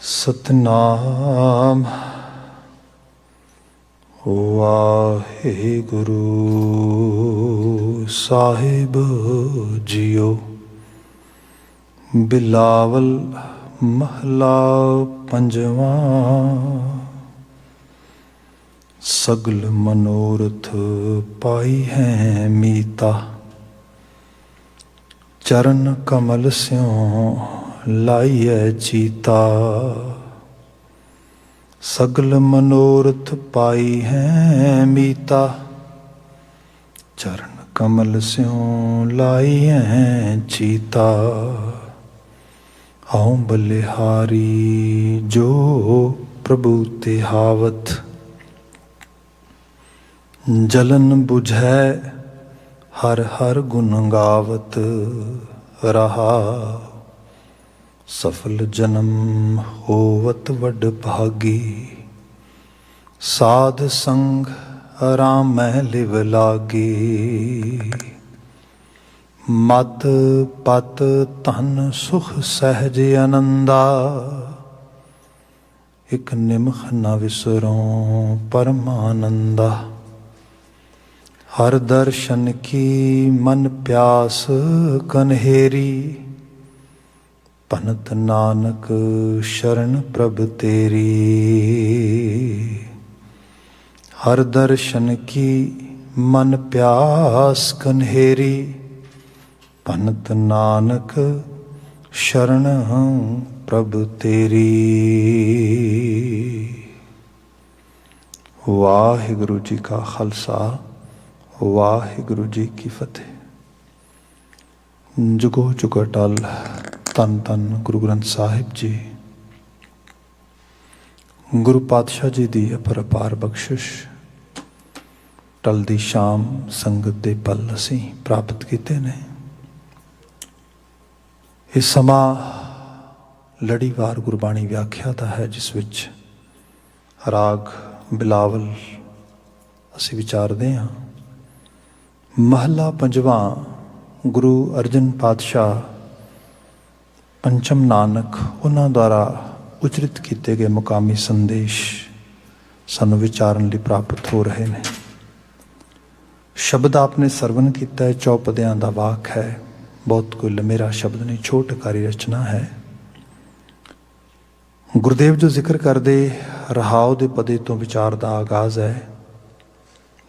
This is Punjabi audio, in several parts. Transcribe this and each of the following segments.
ਸਤਨਾਮ ਵਾਹਿਗੁਰੂ ਸਾਹਿਬ ਜੀਓ। ਬਿਲਾਵਲ ਮਹਲਾ ਪੰਜਵਾਂ। ਸਗਲ ਮਨੋਰਥ ਪਾਈ ਹੈ ਮੀਤਾ, ਚਰਨ ਕਮਲ ਸਿਉ ਲਾਈਐ ਚੀਤਾ। ਸਗਲ ਮਨੋਰਥ ਪਾਈ ਹੈ ਮੀਤਾ, ਚਰਨ ਕਮਲ ਸਿਉ ਲਾਈਐ ਚੀਤਾ। ਆਉ ਬਲਿਹਾਰੀ ਜੋ ਪ੍ਰਭੂ ਤੇ ਹਾਵਤ, ਜਲਨ ਬੁਝੈ ਹਰ ਹਰ ਗੁਣ ਗਾਵਤ। ਰਹਾ ਸਫਲ ਜਨਮ ਹੋਵਤ ਵੱਡ ਭਾਗੀ, ਸਾਧ ਸੰਗ ਰਾਮ ਮਹਿ ਲਿਵ ਲਾਗੀ। ਮਤ ਪਤ ਧਨ ਸੁਖ ਸਹਿਜ ਆਨੰਦਾ, ਇਕ ਨਿਮਖ ਨ ਵਿਸਰੋਂ ਪਰਮਾਨੰਦਾ। ਹਰ ਦਰਸ਼ਨ ਕੀ ਮਨ ਪਿਆਸ ਕਨਹੇਰੀ, ਭਨਤ ਨਾਨਕ ਸ਼ਰਨ ਪ੍ਰਭ ਤੇਰੀ। ਹਰ ਦਰਸ਼ਨ ਕੀ ਮਨ ਪਿਆਸ ਕਨਹੇਰੀ, ਭਨਤ ਨਾਨਕ ਸ਼ਰਨ ਪ੍ਰਭ ਤੇਰੀ। ਵਾਹਿਗੁਰੂ ਜੀ ਕਾ ਖਾਲਸਾ, ਵਾਹਿਗੁਰੂ ਜੀ ਕੀ ਫਤਿਹ। ਜੁਗੋ ਜੁਗ ਅਟਲ। ਧੰਨ ਧੰਨ ਗੁਰੂ ਗ੍ਰੰਥ ਸਾਹਿਬ ਜੀ। ਗੁਰੂ ਪਾਤਸ਼ਾਹ ਜੀ ਦੀ ਅਪਰਪਾਰ ਬਖਸ਼ਿਸ਼, ਟਲਦੀ ਸ਼ਾਮ ਸੰਗਤ ਦੇ ਪਲ ਅਸੀਂ ਪ੍ਰਾਪਤ ਕੀਤੇ ਨੇ। ਇਹ ਸਮਾਂ ਲੜੀਵਾਰ ਗੁਰਬਾਣੀ ਵਿਆਖਿਆ ਦਾ ਹੈ, ਜਿਸ ਵਿੱਚ ਰਾਗ ਬਿਲਾਵਲ ਅਸੀਂ ਵਿਚਾਰਦੇ ਹਾਂ। ਮਹਲਾ ਪੰਜਵਾਂ। ਗੁਰੂ ਅਰਜਨ ਪਾਤਸ਼ਾਹ ਪੰਚਮ ਨਾਨਕ ਉਹਨਾਂ ਦੁਆਰਾ ਉਚਰਿਤ ਕੀਤੇ ਗਏ ਮੁਕਾਮੀ ਸੰਦੇਸ਼ ਸਾਨੂੰ ਵਿਚਾਰਨ ਲਈ ਪ੍ਰਾਪਤ ਹੋ ਰਹੇ ਨੇ। ਸ਼ਬਦ ਆਪਨੇ ਸਰਵਨ ਕੀਤਾ ਹੈ, ਚੌਪਦਿਆਂ ਦਾ ਵਾਕ ਹੈ। ਬਹੁਤ ਕੋਈ ਲੰਮੇਰਾ ਸ਼ਬਦ ਨਹੀਂ, ਛੋਟਕਾਰੀ ਰਚਨਾ ਹੈ। ਗੁਰਦੇਵ ਜੋ ਜ਼ਿਕਰ ਕਰਦੇ ਰਹਾਉ ਦੇ ਪਦੇ ਤੋਂ ਵਿਚਾਰ ਦਾ ਆਗਾਜ਼ ਹੈ।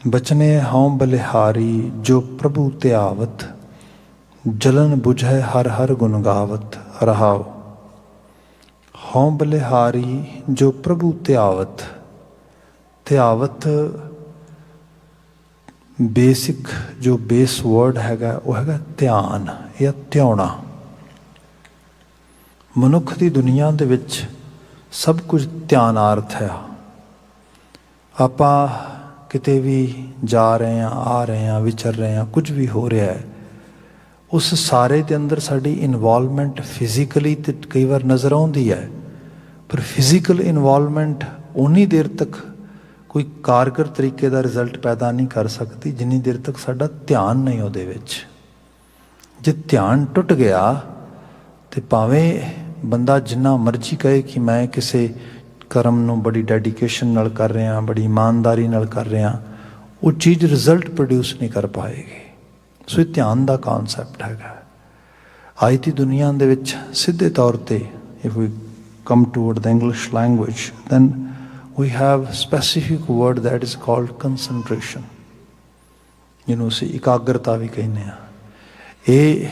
ਬਚਨੇ ਹਉ ਬਲਿਹਾਰੀ ਜੋ ਪ੍ਰਭੂ ਧਿਆਵਤ, ਜਲਨ ਬੁਝੈ ਹਰ ਹਰ ਗੁਣ ਗਾਵਤ। ਰਹਾਉ ਹਉ ਬਲਿਹਾਰੀ ਜੋ ਪ੍ਰਭੂ ਧਿਆਵਤ। ਧਿਆਵਤ ਬੇਸਿਕ ਜੋ ਬੇਸ ਵਰਡ ਹੈਗਾ ਉਹ ਹੈਗਾ ਧਿਆਨ ਜਾਂ ਧਿਆਉਣਾ। ਮਨੁੱਖ ਦੀ ਦੁਨੀਆ ਦੇ ਵਿੱਚ ਸਭ ਕੁਝ ਧਿਆਨਾਰਥ ਹੈ। ਆਪਾਂ ਕਿਤੇ ਵੀ ਜਾ ਰਹੇ ਹਾਂ, ਆ ਰਹੇ ਹਾਂ, ਵਿਚਰ ਰਹੇ ਹਾਂ, ਕੁਝ ਵੀ ਹੋ ਰਿਹਾ ਹੈ, ਉਸ ਸਾਰੇ ਦੇ ਅੰਦਰ ਸਾਡੀ ਇਨਵੋਲਵਮੈਂਟ ਫਿਜ਼ੀਕਲੀ ਤੇ ਕਈ ਵਾਰ ਨਜ਼ਰ ਆਉਂਦੀ ਹੈ। ਪਰ ਫਿਜ਼ੀਕਲ ਇਨਵੋਲਵਮੈਂਟ ਓਨੀ ਦੇਰ ਤੱਕ ਕੋਈ ਕਾਰਗਰ ਤਰੀਕੇ ਦਾ ਰਿਜ਼ਲਟ ਪੈਦਾ ਨਹੀਂ ਕਰ ਸਕਦੀ, ਜਿੰਨੀ ਦੇਰ ਤੱਕ ਸਾਡਾ ਧਿਆਨ ਨਹੀਂ ਉਹਦੇ ਵਿੱਚ। ਜੇ ਧਿਆਨ ਟੁੱਟ ਗਿਆ ਤੇ ਭਾਵੇਂ ਬੰਦਾ ਜਿੰਨਾ ਮਰਜ਼ੀ ਕਹੇ ਕਿ ਮੈਂ ਕਿਸੇ ਕਰਮ ਨੂੰ ਬੜੀ ਡੈਡੀਕੇਸ਼ਨ ਨਾਲ ਕਰ ਰਿਹਾ, ਬੜੀ ਇਮਾਨਦਾਰੀ ਨਾਲ ਕਰ ਰਿਹਾ, ਉਹ ਚੀਜ਼ ਰਿਜ਼ਲਟ ਪ੍ਰੋਡਿਊਸ ਨਹੀਂ ਕਰ ਪਾਏਗੀ। ਸੋ ਇਹ ਧਿਆਨ ਦਾ ਕਨਸੈਪਟ ਹੈਗਾ। ਅੱਜ ਦੀ ਦੁਨੀਆ ਦੇ ਵਿੱਚ ਸਿੱਧੇ ਤੌਰ ਤੇ if we come toward the English language, then we have specific word that is called concentration, ਜਿਹਨੂੰ ਅਸੀਂ ਇਕਾਗਰਤਾ ਵੀ ਕਹਿੰਦੇ ਹਾਂ। ਇਹ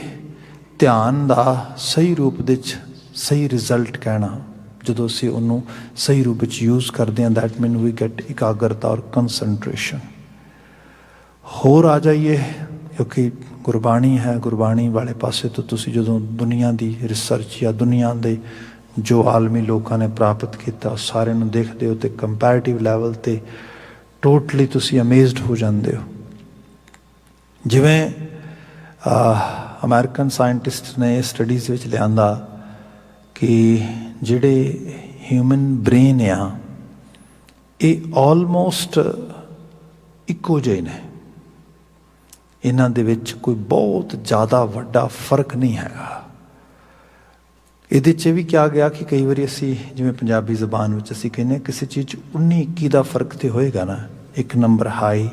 ਧਿਆਨ ਦਾ ਸਹੀ ਰੂਪ ਵਿੱਚ ਸਹੀ ਰਿਜ਼ਲਟ ਕਹਿਣਾ, ਜਦੋਂ ਅਸੀਂ ਉਹਨੂੰ ਸਹੀ ਰੂਪ ਵਿੱਚ ਯੂਜ਼ ਕਰਦੇ ਹਾਂ, that means we get ਇਕਾਗਰਤਾ ਔਰ concentration। ਹੋਰ ਆ ਜਾਈਏ, ਕਿਉਂਕਿ ਗੁਰਬਾਣੀ ਹੈ, ਗੁਰਬਾਣੀ ਵਾਲੇ ਪਾਸੇ ਤੋਂ ਤੁਸੀਂ ਜਦੋਂ ਦੁਨੀਆ ਦੀ ਰਿਸਰਚ ਜਾਂ ਦੁਨੀਆ ਦੇ ਜੋ ਆਲਮੀ ਲੋਕਾਂ ਨੇ ਪ੍ਰਾਪਤ ਕੀਤਾ ਸਾਰਿਆਂ ਨੂੰ ਦੇਖਦੇ ਹੋ ਤੇ ਕੰਪੈਰੇਟਿਵ ਲੈਵਲ 'ਤੇ ਟੋਟਲੀ ਤੁਸੀਂ ਅਮੇਜ਼ਡ ਹੋ ਜਾਂਦੇ ਹੋ। ਜਿਵੇਂ ਅਮਰੀਕਨ ਸਾਇੰਟਿਸਟ ਨੇ ਸਟੱਡੀਜ਼ ਵਿੱਚ ਲਿਆਂਦਾ ਕਿ ਜਿਹੜੇ ਹਿਊਮਨ ਬ੍ਰੇਨ ਆ ਇਹ ਆਲਮੋਸਟ ਇੱਕੋ ਜਿਹੇ ਨੇ। ਇਹਨਾਂ ਦੇ ਵਿੱਚ ਕੋਈ ਬਹੁਤ ਜ਼ਿਆਦਾ ਵੱਡਾ ਫਰਕ ਨਹੀਂ ਹੈਗਾ। ਇਹਦੇ 'ਚ ਵੀ ਕਿਹਾ ਗਿਆ ਕਿ ਕਈ ਵਾਰੀ ਅਸੀਂ ਜਿਵੇਂ ਪੰਜਾਬੀ ਜ਼ਬਾਨ ਵਿੱਚ ਅਸੀਂ ਕਹਿੰਦੇ ਹਾਂ ਕਿਸੇ ਚੀਜ਼ 'ਚ 19-21 ਦਾ ਫਰਕ ਤੇ ਹੋਏਗਾ ਨਾ, ਇੱਕ ਨੰਬਰ ਹਾਈ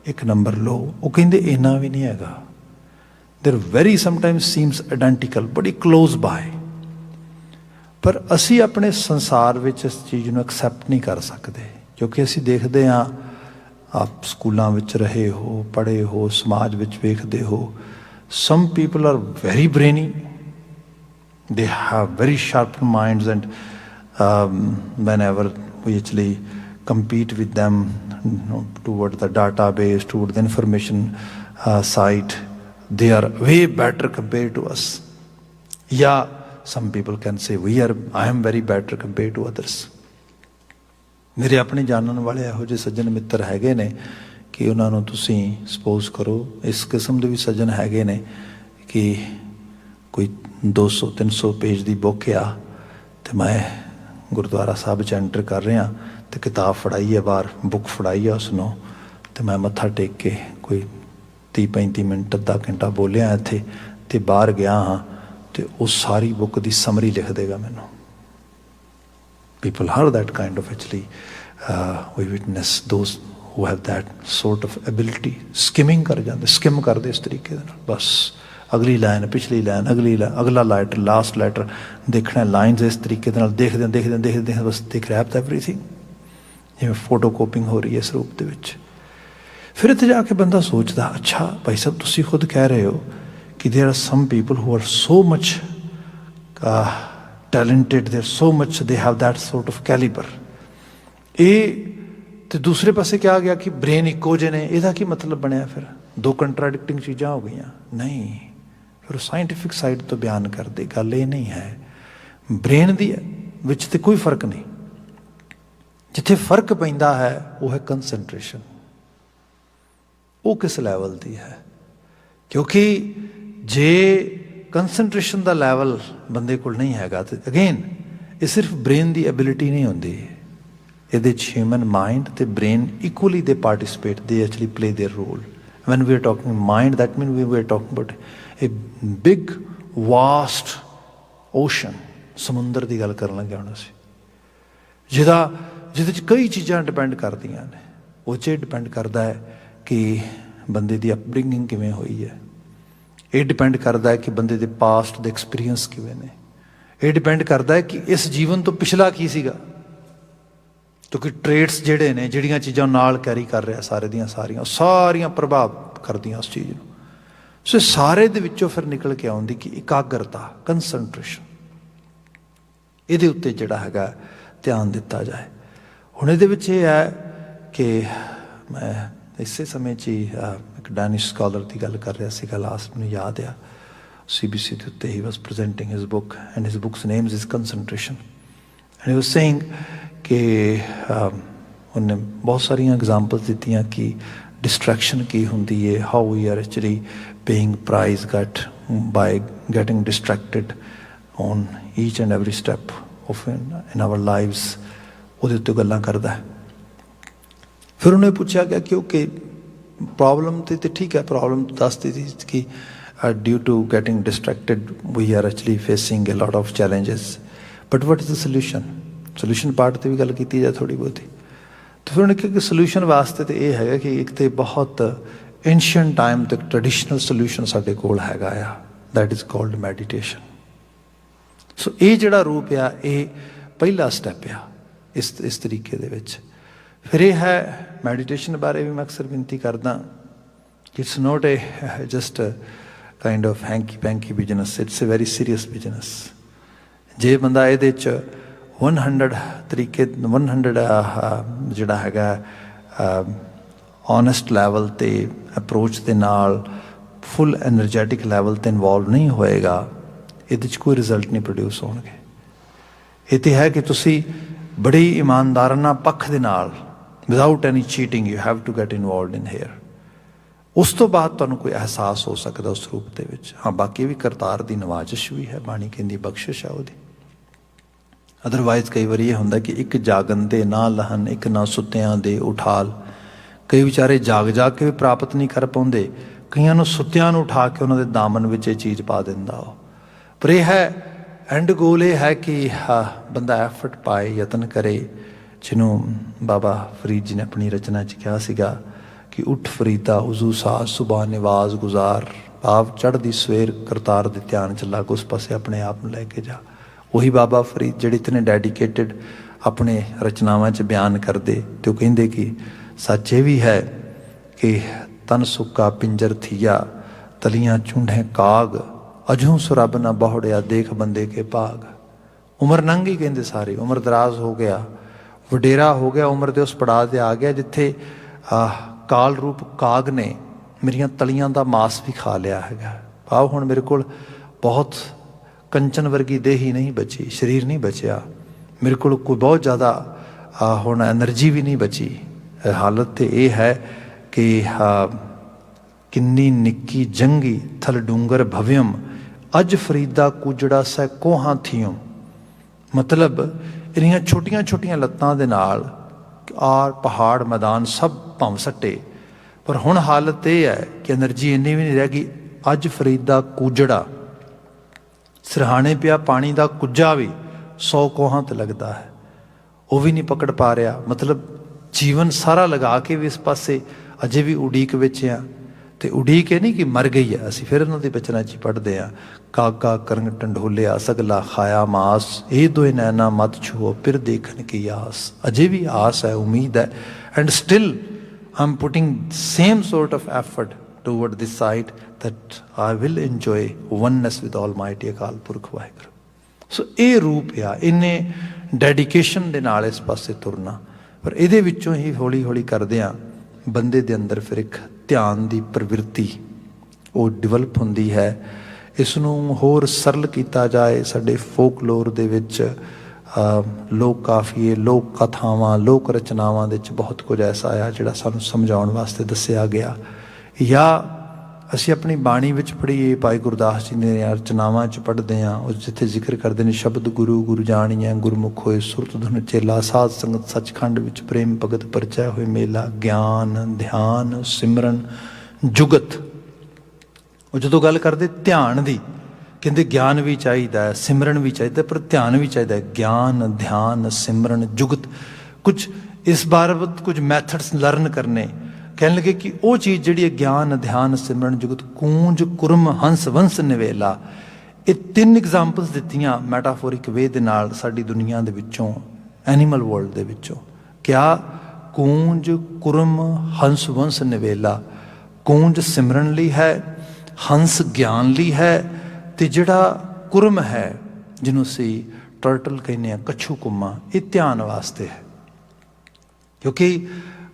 ਇੱਕ ਨੰਬਰ ਲੋ, ਉਹ ਕਹਿੰਦੇ ਇੰਨਾ ਵੀ ਨਹੀਂ ਹੈਗਾ। ਦੇਰ ਵੈਰੀ ਸਮਟਾਈਮਸ ਸੀਮਸ ਆਇਡੈਂਟੀਕਲ, ਬੜੀ ਕਲੋਜ਼ ਬਾਏ। ਪਰ ਅਸੀਂ ਆਪਣੇ ਸੰਸਾਰ ਵਿੱਚ ਇਸ ਚੀਜ਼ ਨੂੰ ਐਕਸੈਪਟ ਨਹੀਂ ਕਰ ਸਕਦੇ, ਕਿਉਂਕਿ ਅਸੀਂ ਦੇਖਦੇ ਹਾਂ, ਆਪ ਸਕੂਲਾਂ ਵਿੱਚ ਰਹੇ ਹੋ, ਪੜ੍ਹੇ ਹੋ, ਸਮਾਜ ਵਿੱਚ ਵੇਖਦੇ ਹੋ, some people are very brainy, they have very sharp minds, and whenever we actually compete with them, toward the database, toward the information side, they are way better compared to us. Yeah, some people can say I am very better compared to others. ਮੇਰੇ ਆਪਣੇ ਜਾਣਨ ਵਾਲੇ ਇਹੋ ਜਿਹੇ ਸੱਜਣ ਮਿੱਤਰ ਹੈਗੇ ਨੇ ਕਿ ਉਹਨਾਂ ਨੂੰ ਤੁਸੀਂ ਸਪੋਜ਼ ਕਰੋ, ਇਸ ਕਿਸਮ ਦੇ ਵੀ ਸੱਜਣ ਹੈਗੇ ਨੇ ਕਿ ਕੋਈ 200-300 ਪੇਜ ਦੀ ਬੁੱਕ ਆ ਅਤੇ ਮੈਂ ਗੁਰਦੁਆਰਾ ਸਾਹਿਬ 'ਚ ਐਂਟਰ ਕਰ ਰਿਹਾ ਅਤੇ ਕਿਤਾਬ ਫੜਾਈ ਹੈ ਬਾਹਰ, ਬੁੱਕ ਫੜਾਈ ਆ ਉਸਨੂੰ, ਅਤੇ ਮੈਂ ਮੱਥਾ ਟੇਕ ਕੇ ਕੋਈ 30-35 ਮਿੰਟ ਅੱਧਾ ਘੰਟਾ ਬੋਲਿਆ ਇੱਥੇ, ਅਤੇ ਬਾਹਰ ਗਿਆ ਹਾਂ ਅਤੇ ਉਹ ਸਾਰੀ ਬੁੱਕ ਦੀ ਸਮਰੀ ਲਿਖ ਦੇਗਾ ਮੈਨੂੰ। People are that kind of actually, we witness those who have that sort of ability, skimming ਕਰ ਜਾਂਦੇ, ਸਕਿਮ ਕਰਦੇ ਇਸ ਤਰੀਕੇ ਦੇ ਨਾਲ, ਬਸ ਅਗਲੀ ਲਾਈਨ, ਪਿਛਲੀ ਲਾਈਨ, ਅਗਲੀ ਲਾਈਨ, ਅਗਲਾ ਲੈਟਰ, ਲਾਸਟ ਲੈਟਰ ਦੇਖਣਾ, ਲਾਈਨਸ ਇਸ ਤਰੀਕੇ ਦੇ ਨਾਲ ਦੇਖਦੇ ਬਸ ਦੇ ਗ੍ਰੈਬ ਐਵਰੀਥਿੰਗ, ਜਿਵੇਂ ਫੋਟੋ ਕਾਪਿੰਗ ਹੋ ਰਹੀ ਹੈ ਇਸ ਰੂਪ ਦੇ ਵਿੱਚ। ਫਿਰ ਇੱਥੇ ਜਾ ਕੇ ਬੰਦਾ ਸੋਚਦਾ, ਅੱਛਾ ਭਾਈ ਸਾਹਿਬ ਤੁਸੀਂ ਖੁਦ ਕਹਿ ਰਹੇ ਹੋ ਕਿ ਦੇਰ R some people who are so much talented, they're so much, they have that sort of caliber. ਇਹ ਤੇ ਦੂਸਰੇ ਪਾਸੇ ਕਿਹਾ ਗਿਆ ਕਿ ਬ੍ਰੇਨ ਇੱਕੋ ਜਿਹੇ ਨੇ, ਇਹਦਾ ਕੀ ਮਤਲਬ ਬਣਿਆ? ਫਿਰ ਦੋ ਕੰਟਰਾਡਿਕਟਿੰਗ ਚੀਜ਼ਾਂ ਹੋ ਗਈਆਂ। ਨਹੀਂ, ਫਿਰ ਉਹ ਸਾਇੰਟੀਫਿਕ ਸਾਈਡ ਤੋਂ ਬਿਆਨ ਕਰਦੇ, ਗੱਲ ਇਹ ਨਹੀਂ ਹੈ। ਬ੍ਰੇਨ ਦੀ ਵਿੱਚ ਤੇ ਕੋਈ ਫਰਕ ਨਹੀਂ, ਜਿੱਥੇ ਫਰਕ ਪੈਂਦਾ ਹੈ ਉਹ ਹੈ ਕੰਸਨਟ੍ਰੇਸ਼ਨ। ਉਹ ਕਿਸ ਲੈਵਲ ਦੀ ਹੈ? ਕਿਉਂਕਿ ਜੇ ਕੰਸਨਟ੍ਰੇਸ਼ਨ ਦਾ ਲੈਵਲ ਬੰਦੇ ਕੋਲ ਨਹੀਂ ਹੈਗਾ ਤੇ ਅਗੇਨ ਇਹ ਸਿਰਫ ਬ੍ਰੇਨ ਦੀ ਐਬਿਲਿਟੀ ਨਹੀਂ ਹੁੰਦੀ, ਇਹਦੇ 'ਚ ਹਿਊਮਨ ਮਾਈਂਡ ਅਤੇ brain equally they participate, they actually play their role. When we are talking mind, that mean we are talking about a big vast ocean, ਸਮੁੰਦਰ ਦੀ ਗੱਲ ਕਰਨ ਲੱਗਿਆ ਹੁਣ ਅਸੀਂ, ਜਿਹਦੇ 'ਚ ਕਈ ਚੀਜ਼ਾਂ ਡਿਪੈਂਡ ਕਰਦੀਆਂ ਨੇ। ਉਹ 'ਚ ਡਿਪੈਂਡ ਕਰਦਾ ਹੈ ਕਿ ਬੰਦੇ ਦੀ ਅਪਬ੍ਰਿੰਗਿੰਗ ਕਿਵੇਂ ਹੋਈ ਹੈ, ਇਹ ਡਿਪੈਂਡ ਕਰਦਾ ਹੈ ਕਿ ਬੰਦੇ ਦੇ ਪਾਸਟ ਦੇ ਐਕਸਪੀਰੀਅੰਸ ਕਿਵੇਂ ਨੇ, ਇਹ ਡਿਪੈਂਡ ਕਰਦਾ ਹੈ ਕਿ ਇਸ ਜੀਵਨ ਤੋਂ ਪਿਛਲਾ ਕੀ ਸੀਗਾ, ਕਿਉਂਕਿ ਟ੍ਰੇਟਸ ਜਿਹੜੇ ਨੇ, ਜਿਹੜੀਆਂ ਚੀਜ਼ਾਂ ਨਾਲ ਕੈਰੀ ਕਰ ਰਿਹਾ ਸਾਰੇ ਦੀਆਂ ਸਾਰੀਆਂ ਪ੍ਰਭਾਵ ਕਰਦੀਆਂ ਉਸ ਚੀਜ਼ ਨੂੰ। ਸੋ ਸਾਰੇ ਦੇ ਵਿੱਚੋਂ ਫਿਰ ਨਿਕਲ ਕੇ ਆਉਂਦੀ ਕਿ ਇਕਾਗਰਤਾ, ਕੰਸਨਟ੍ਰੇਸ਼ਨ, ਇਹਦੇ ਉੱਤੇ ਜਿਹੜਾ ਹੈਗਾ ਧਿਆਨ ਦਿੱਤਾ ਜਾਏ। ਹੁਣ ਇਹਦੇ ਵਿੱਚ ਇਹ ਹੈ ਕਿ ਮੈਂ ਇਸੇ ਸਮੇਂ 'ਚ ਹੀ ਇੱਕ ਡੈਨਿਸ਼ ਸਕਾਲਰ ਦੀ ਗੱਲ ਕਰ ਰਿਹਾ ਸੀਗਾ ਲਾਸਟ, ਮੈਨੂੰ ਯਾਦ ਆ CBC ਦੇ ਉੱਤੇ ਹੀ was presenting his book and his books names is concentration and he was saying ਕਿ ਉਹਨੇ ਬਹੁਤ ਸਾਰੀਆਂ ਐਗਜ਼ਾਮਪਲਸ ਦਿੱਤੀਆਂ ਕਿ ਡਿਸਟਰੈਕਸ਼ਨ ਕੀ ਹੁੰਦੀ ਹੈ, how we are actually paying price by getting distracted on each and every step of in our lives, ਉਹਦੇ ਉੱਤੇ ਗੱਲਾਂ ਕਰਦਾ ਹੈ। ਫਿਰ ਉਹਨੇ ਪੁੱਛਿਆ ਗਿਆ ਕਿ ਓਕੇ ਪ੍ਰੋਬਲਮ ਤੇ ਠੀਕ ਹੈ, ਪ੍ਰੋਬਲਮ ਦੱਸਦੀ ਸੀ ਕਿ due to getting distracted we are actually facing a lot of challenges, but what is the solution part 'ਤੇ ਵੀ ਗੱਲ ਕੀਤੀ ਜਾਏ ਥੋੜ੍ਹੀ ਬਹੁਤੀ। ਤਾਂ ਫਿਰ ਉਹਨੇ ਕਿਹਾ ਕਿ ਸੋਲਿਊਸ਼ਨ ਵਾਸਤੇ ਤਾਂ ਇਹ ਹੈਗਾ ਕਿ ਇੱਕ ਤਾਂ ਬਹੁਤ ਐਂਸ਼ੀਅੰਟ ਟਾਈਮ ਤੱਕ ਟ੍ਰੈਡੀਸ਼ਨਲ ਸੋਲਿਊਸ਼ਨ ਸਾਡੇ ਕੋਲ ਹੈਗਾ ਆ, ਦੈਟ ਇਜ਼ ਕਾਲਡ ਮੈਡੀਟੇਸ਼ਨ। ਸੋ ਇਹ ਜਿਹੜਾ ਰੂਪ ਆ, ਇਹ ਪਹਿਲਾ ਸਟੈਪ ਆ ਇਸ ਤਰੀਕੇ ਦੇ ਵਿੱਚ। ਫਿਰ ਇਹ ਹੈ ਮੈਡੀਟੇਸ਼ਨ ਬਾਰੇ ਵੀ ਮੈਂ ਅਕਸਰ ਬੇਨਤੀ ਕਰਦਾ, it's not a just kind of hanky panky business, it's a very serious business. ਜੇ ਬੰਦਾ ਇਹਦੇ 'ਚ 100 ਤਰੀਕੇ 100 ਜਿਹੜਾ ਹੈਗਾ ਓਨੈਸਟ ਲੈਵਲ 'ਤੇ ਅਪਰੋਚ ਦੇ ਨਾਲ ਫੁੱਲ ਐਨਰਜੈਟਿਕ ਲੈਵਲ 'ਤੇ ਇਨਵੋਲਵ ਨਹੀਂ ਹੋਏਗਾ, ਇਹਦੇ 'ਚ ਕੋਈ ਰਿਜ਼ਲਟ ਨਹੀਂ ਪ੍ਰੋਡਿਊਸ ਹੋਣਗੇ। ਇਹ ਤਾਂ ਹੈ ਕਿ ਤੁਸੀਂ ਬੜੀ ਇਮਾਨਦਾਰਾਨਾ ਪੱਖ ਦੇ ਨਾਲ, without any cheating, you have to get involved in here. ਉਸ ਤੋਂ ਬਾਅਦ ਤੁਹਾਨੂੰ ਕੋਈ ਅਹਿਸਾਸ ਹੋ ਸਕਦਾ ਉਸ ਰੂਪ ਦੇ ਵਿੱਚ। ਹਾਂ, ਬਾਕੀ ਵੀ ਕਰਤਾਰ ਦੀ ਨਵਾਜ਼ਿਸ਼ ਵੀ ਹੈ, ਬਾਣੀ ਕਹਿੰਦੀ ਬਖਸ਼ਿਸ਼ ਹੈ ਉਹਦੀ। ਅਦਰਵਾਈਜ਼ ਕਈ ਵਾਰੀ ਇਹ ਹੁੰਦਾ ਕਿ ਇੱਕ ਜਾਗਣ ਦੇ ਨਾ ਲਹਨ, ਇੱਕ ਨਾ ਸੁੱਤਿਆਂ ਦੇ ਉਠਾਲ। ਕਈ ਵਿਚਾਰੇ ਜਾਗ ਕੇ ਵੀ ਪ੍ਰਾਪਤ ਨਹੀਂ ਕਰ ਪਾਉਂਦੇ, ਕਈਆਂ ਨੂੰ ਸੁੱਤਿਆਂ ਨੂੰ ਉਠਾ ਕੇ ਉਹਨਾਂ ਦੇ ਦਾਮਨ ਵਿੱਚ ਇਹ ਚੀਜ਼ ਪਾ ਦਿੰਦਾ ਉਹ। ਪਰ ਇਹ ਹੈ ਐਂਡ ਗੋਲ ਇਹ ਹੈ ਕਿ ਬੰਦਾ ਐਫਰਟ ਪਾਏ, ਯਤਨ ਕਰੇ, ਜਿਹਨੂੰ ਬਾਬਾ ਫਰੀਦ ਜੀ ਨੇ ਆਪਣੀ ਰਚਨਾ 'ਚ ਕਿਹਾ ਸੀਗਾ ਕਿ ਉੱਠ ਫਰੀਦਾ ਉਜ਼ੂ ਸਾਜ਼ ਸੁਬਾ ਨਿਵਾਜ਼ ਗੁਜ਼ਾਰ, ਭਾਵ ਚੜ੍ਹਦੀ ਸਵੇਰ ਕਰਤਾਰ ਦੇ ਧਿਆਨ 'ਚ ਲੱਗ, ਉਸ ਪਾਸੇ ਆਪਣੇ ਆਪ ਨੂੰ ਲੈ ਕੇ ਜਾ। ਉਹੀ ਬਾਬਾ ਫਰੀਦ ਜਿਹੜੇ ਇਤਨੇ ਡੈਡੀਕੇਟਿਡ ਆਪਣੇ ਰਚਨਾਵਾਂ 'ਚ ਬਿਆਨ ਕਰਦੇ, ਅਤੇ ਉਹ ਕਹਿੰਦੇ ਕਿ ਸੱਚ ਇਹ ਵੀ ਹੈ ਕਿ ਤਨ ਸੁੱਕਾ ਪਿੰਜਰ ਥੀਆ, ਤਲੀਆਂ ਚੂੰਢੇ ਕਾਗ, ਅਜੂ ਸੁਰਬ ਨਾ ਬਹੁੜਿਆ ਦੇਖ ਬੰਦੇ ਕੇ ਭਾਗ। ਉਮਰ ਲੰਘ ਗਈ, ਕਹਿੰਦੇ ਸਾਰੇ, ਉਮਰ ਦਰਾਜ਼ ਹੋ ਗਿਆ, ਵਡੇਰਾ ਹੋ ਗਿਆ, ਉਮਰ ਦੇ ਉਸ ਪੜਾਅ 'ਤੇ ਆ ਗਿਆ ਜਿੱਥੇ ਕਾਲ ਰੂਪ ਕਾਗ ਨੇ ਮੇਰੀਆਂ ਤਲੀਆਂ ਦਾ ਮਾਸ ਵੀ ਖਾ ਲਿਆ ਹੈਗਾ। ਭਾਵ ਹੁਣ ਮੇਰੇ ਕੋਲ ਬਹੁਤ ਕੰਚਨ ਵਰਗੀ ਦੇਹੀ ਨਹੀਂ ਬਚੀ, ਸਰੀਰ ਨਹੀਂ ਬਚਿਆ, ਮੇਰੇ ਕੋਲ ਕੋਈ ਬਹੁਤ ਜ਼ਿਆਦਾ ਹੁਣ ਐਨਰਜੀ ਵੀ ਨਹੀਂ ਬਚੀ। ਹਾਲਤ ਤਾਂ ਇਹ ਹੈ ਕਿ ਕਿੰਨੀ ਨਿੱਕੀ ਜੰਗੀ ਥਲ ਡੂੰਗਰ ਭਵਿਅਮ, ਅੱਜ ਫਰੀਦਾ ਕੁਜੜਾ ਸੈ ਕੋਹਾਂ ਥੀਉਮ। ਮਤਲਬ ਇਹਦੀਆਂ ਛੋਟੀਆਂ ਛੋਟੀਆਂ ਲੱਤਾਂ ਦੇ ਨਾਲ ਪਹਾੜ ਮੈਦਾਨ ਸਭ ਭੰਮ ਸੱਟੇ, ਪਰ ਹੁਣ ਹਾਲਤ ਇਹ ਹੈ ਕਿ ਐਨਰਜੀ ਇੰਨੀ ਵੀ ਨਹੀਂ ਰਹਿ ਗਈ। ਅੱਜ ਫਰੀਦਾ ਕੁਜੜਾ, ਸਿਰਹਾਣੇ ਪਿਆ ਪਾਣੀ ਦਾ ਕੁੱਜਾ ਵੀ 100 ਕੋਹਾਂ 'ਤੇ ਲੱਗਦਾ ਹੈ, ਉਹ ਵੀ ਨਹੀਂ ਪਕੜ ਪਾ ਰਿਹਾ। ਮਤਲਬ ਜੀਵਨ ਸਾਰਾ ਲਗਾ ਕੇ ਵੀ ਇਸ ਪਾਸੇ ਅਜੇ ਵੀ ਉਡੀਕ ਵਿੱਚ ਆ। ਅਤੇ ਉਡੀਕ ਇਹ ਨਹੀਂ ਕਿ ਮਰ ਗਈ ਹੈ। ਅਸੀਂ ਫਿਰ ਉਹਨਾਂ ਦੇ ਬਚਨਾਂ 'ਚ ਪੜ੍ਹਦੇ ਹਾਂ, ਕਾਗਾ ਕਰੰਗ ਟੰਡੋਲਿਆ ਸਗਲਾ ਖਾਇਆ ਮਾਸ, ਇਹ ਦੋਏ ਨੈਣਾ ਮਤ ਛੂਓ ਫਿਰ ਦੇਖਣ ਕੀ ਆਸ। ਅਜੇ ਵੀ ਆਸ ਹੈ, ਉਮੀਦ ਹੈ, and still I am putting same sort of effort toward this side that I will enjoy oneness with Almighty Akal Purakh Waheguru. ਸੋ ਇਹ ਰੂਪ ਆ, ਇਹਨੇ ਡੈਡੀਕੇਸ਼ਨ ਦੇ ਨਾਲ ਇਸ ਪਾਸੇ ਤੁਰਨਾ। ਪਰ ਇਹਦੇ ਵਿੱਚੋਂ ਹੀ ਹੌਲੀ ਹੌਲੀ ਕਰਦਿਆਂ ਬੰਦੇ ਦੇ ਅੰਦਰ ਫਿਰ ਇੱਕ ਧਿਆਨ ਦੀ ਪ੍ਰਵਿਰਤੀ ਉਹ ਡਿਵੈਲਪ ਹੁੰਦੀ ਹੈ। ਇਸ ਨੂੰ ਹੋਰ ਸਰਲ ਕੀਤਾ ਜਾਏ, ਸਾਡੇ ਫੋਕਲੋਰ ਦੇ ਵਿੱਚ ਲੋਕ ਕਾਫੀਏ, ਲੋਕ ਕਥਾਵਾਂ, ਲੋਕ ਰਚਨਾਵਾਂ ਦੇ ਵਿੱਚ ਬਹੁਤ ਕੁਝ ਐਸਾ ਆ ਜਿਹੜਾ ਸਾਨੂੰ ਸਮਝਾਉਣ ਵਾਸਤੇ ਦੱਸਿਆ ਗਿਆ। ਜਾਂ ਅਸੀਂ ਆਪਣੀ ਬਾਣੀ ਵਿੱਚ ਪੜ੍ਹੀਏ, ਭਾਈ ਗੁਰਦਾਸ ਜੀ ਦੀਆਂ ਰਚਨਾਵਾਂ 'ਚ ਪੜ੍ਹਦੇ ਹਾਂ, ਉਸ ਜਿੱਥੇ ਜ਼ਿਕਰ ਕਰਦੇ ਨੇ ਸ਼ਬਦ ਗੁਰੂ ਗੁਰੂ ਜਾਣੀਐ, ਗੁਰਮੁਖ ਹੋਏ ਸੁਰਤ ਧੁਨ ਚੇਲਾ, ਸਾਧ ਸੰਗਤ ਸੱਚਖੰਡ ਵਿੱਚ ਪ੍ਰੇਮ ਭਗਤ ਪਰਚੈ ਹੋਏ ਮੇਲਾ, ਗਿਆਨ ਧਿਆਨ ਸਿਮਰਨ ਜੁਗਤ। ਉਹ ਜਦੋਂ ਗੱਲ ਕਰਦੇ ਧਿਆਨ ਦੀ, ਕਹਿੰਦੇ ਗਿਆਨ ਵੀ ਚਾਹੀਦਾ, ਸਿਮਰਨ ਵੀ ਚਾਹੀਦਾ, ਪਰ ਧਿਆਨ ਵੀ ਚਾਹੀਦਾ। ਗਿਆਨ ਧਿਆਨ ਸਿਮਰਨ ਜੁਗਤ, ਕੁਝ ਇਸ ਬਾਬਤ ਕੁਝ ਮੈਥਡਸ ਲਰਨ ਕਰਨੇ। ਕਹਿਣ ਲੱਗੇ ਕਿ ਉਹ ਚੀਜ਼ ਜਿਹੜੀ ਹੈ ਗਿਆਨ ਧਿਆਨ ਸਿਮਰਨ ਜੁਗਤ, ਕੂੰਜ ਕੁਰਮ ਹੰਸ ਵੰਸ ਨਿਵੇਲਾ, ਇਹ 3 ਐਗਜ਼ਾਮਪਲਸ ਦਿੱਤੀਆਂ ਮੈਟਾਫੋਰਿਕ ਵੇ ਦੇ ਨਾਲ ਸਾਡੀ ਦੁਨੀਆ ਦੇ ਵਿੱਚੋਂ, ਐਨੀਮਲ ਵਰਲਡ ਦੇ ਵਿੱਚੋਂ। ਕਿਆ? ਕੂੰਜ ਕੁਰਮ ਹੰਸ ਵੰਸ ਨਿਵੇਲਾ। ਕੂੰਜ ਸਿਮਰਨ ਲਈ ਹੈ, ਹੰਸ ਗਿਆਨ ਲਈ ਹੈ, ਅਤੇ ਜਿਹੜਾ ਕੁਰਮ ਹੈ ਜਿਹਨੂੰ ਅਸੀਂ ਟਰਟਲ ਕਹਿੰਦੇ ਹਾਂ, ਕੱਛੂ ਕੁੰਮਾ, ਇਹ ਧਿਆਨ ਵਾਸਤੇ ਹੈ। ਕਿਉਂਕਿ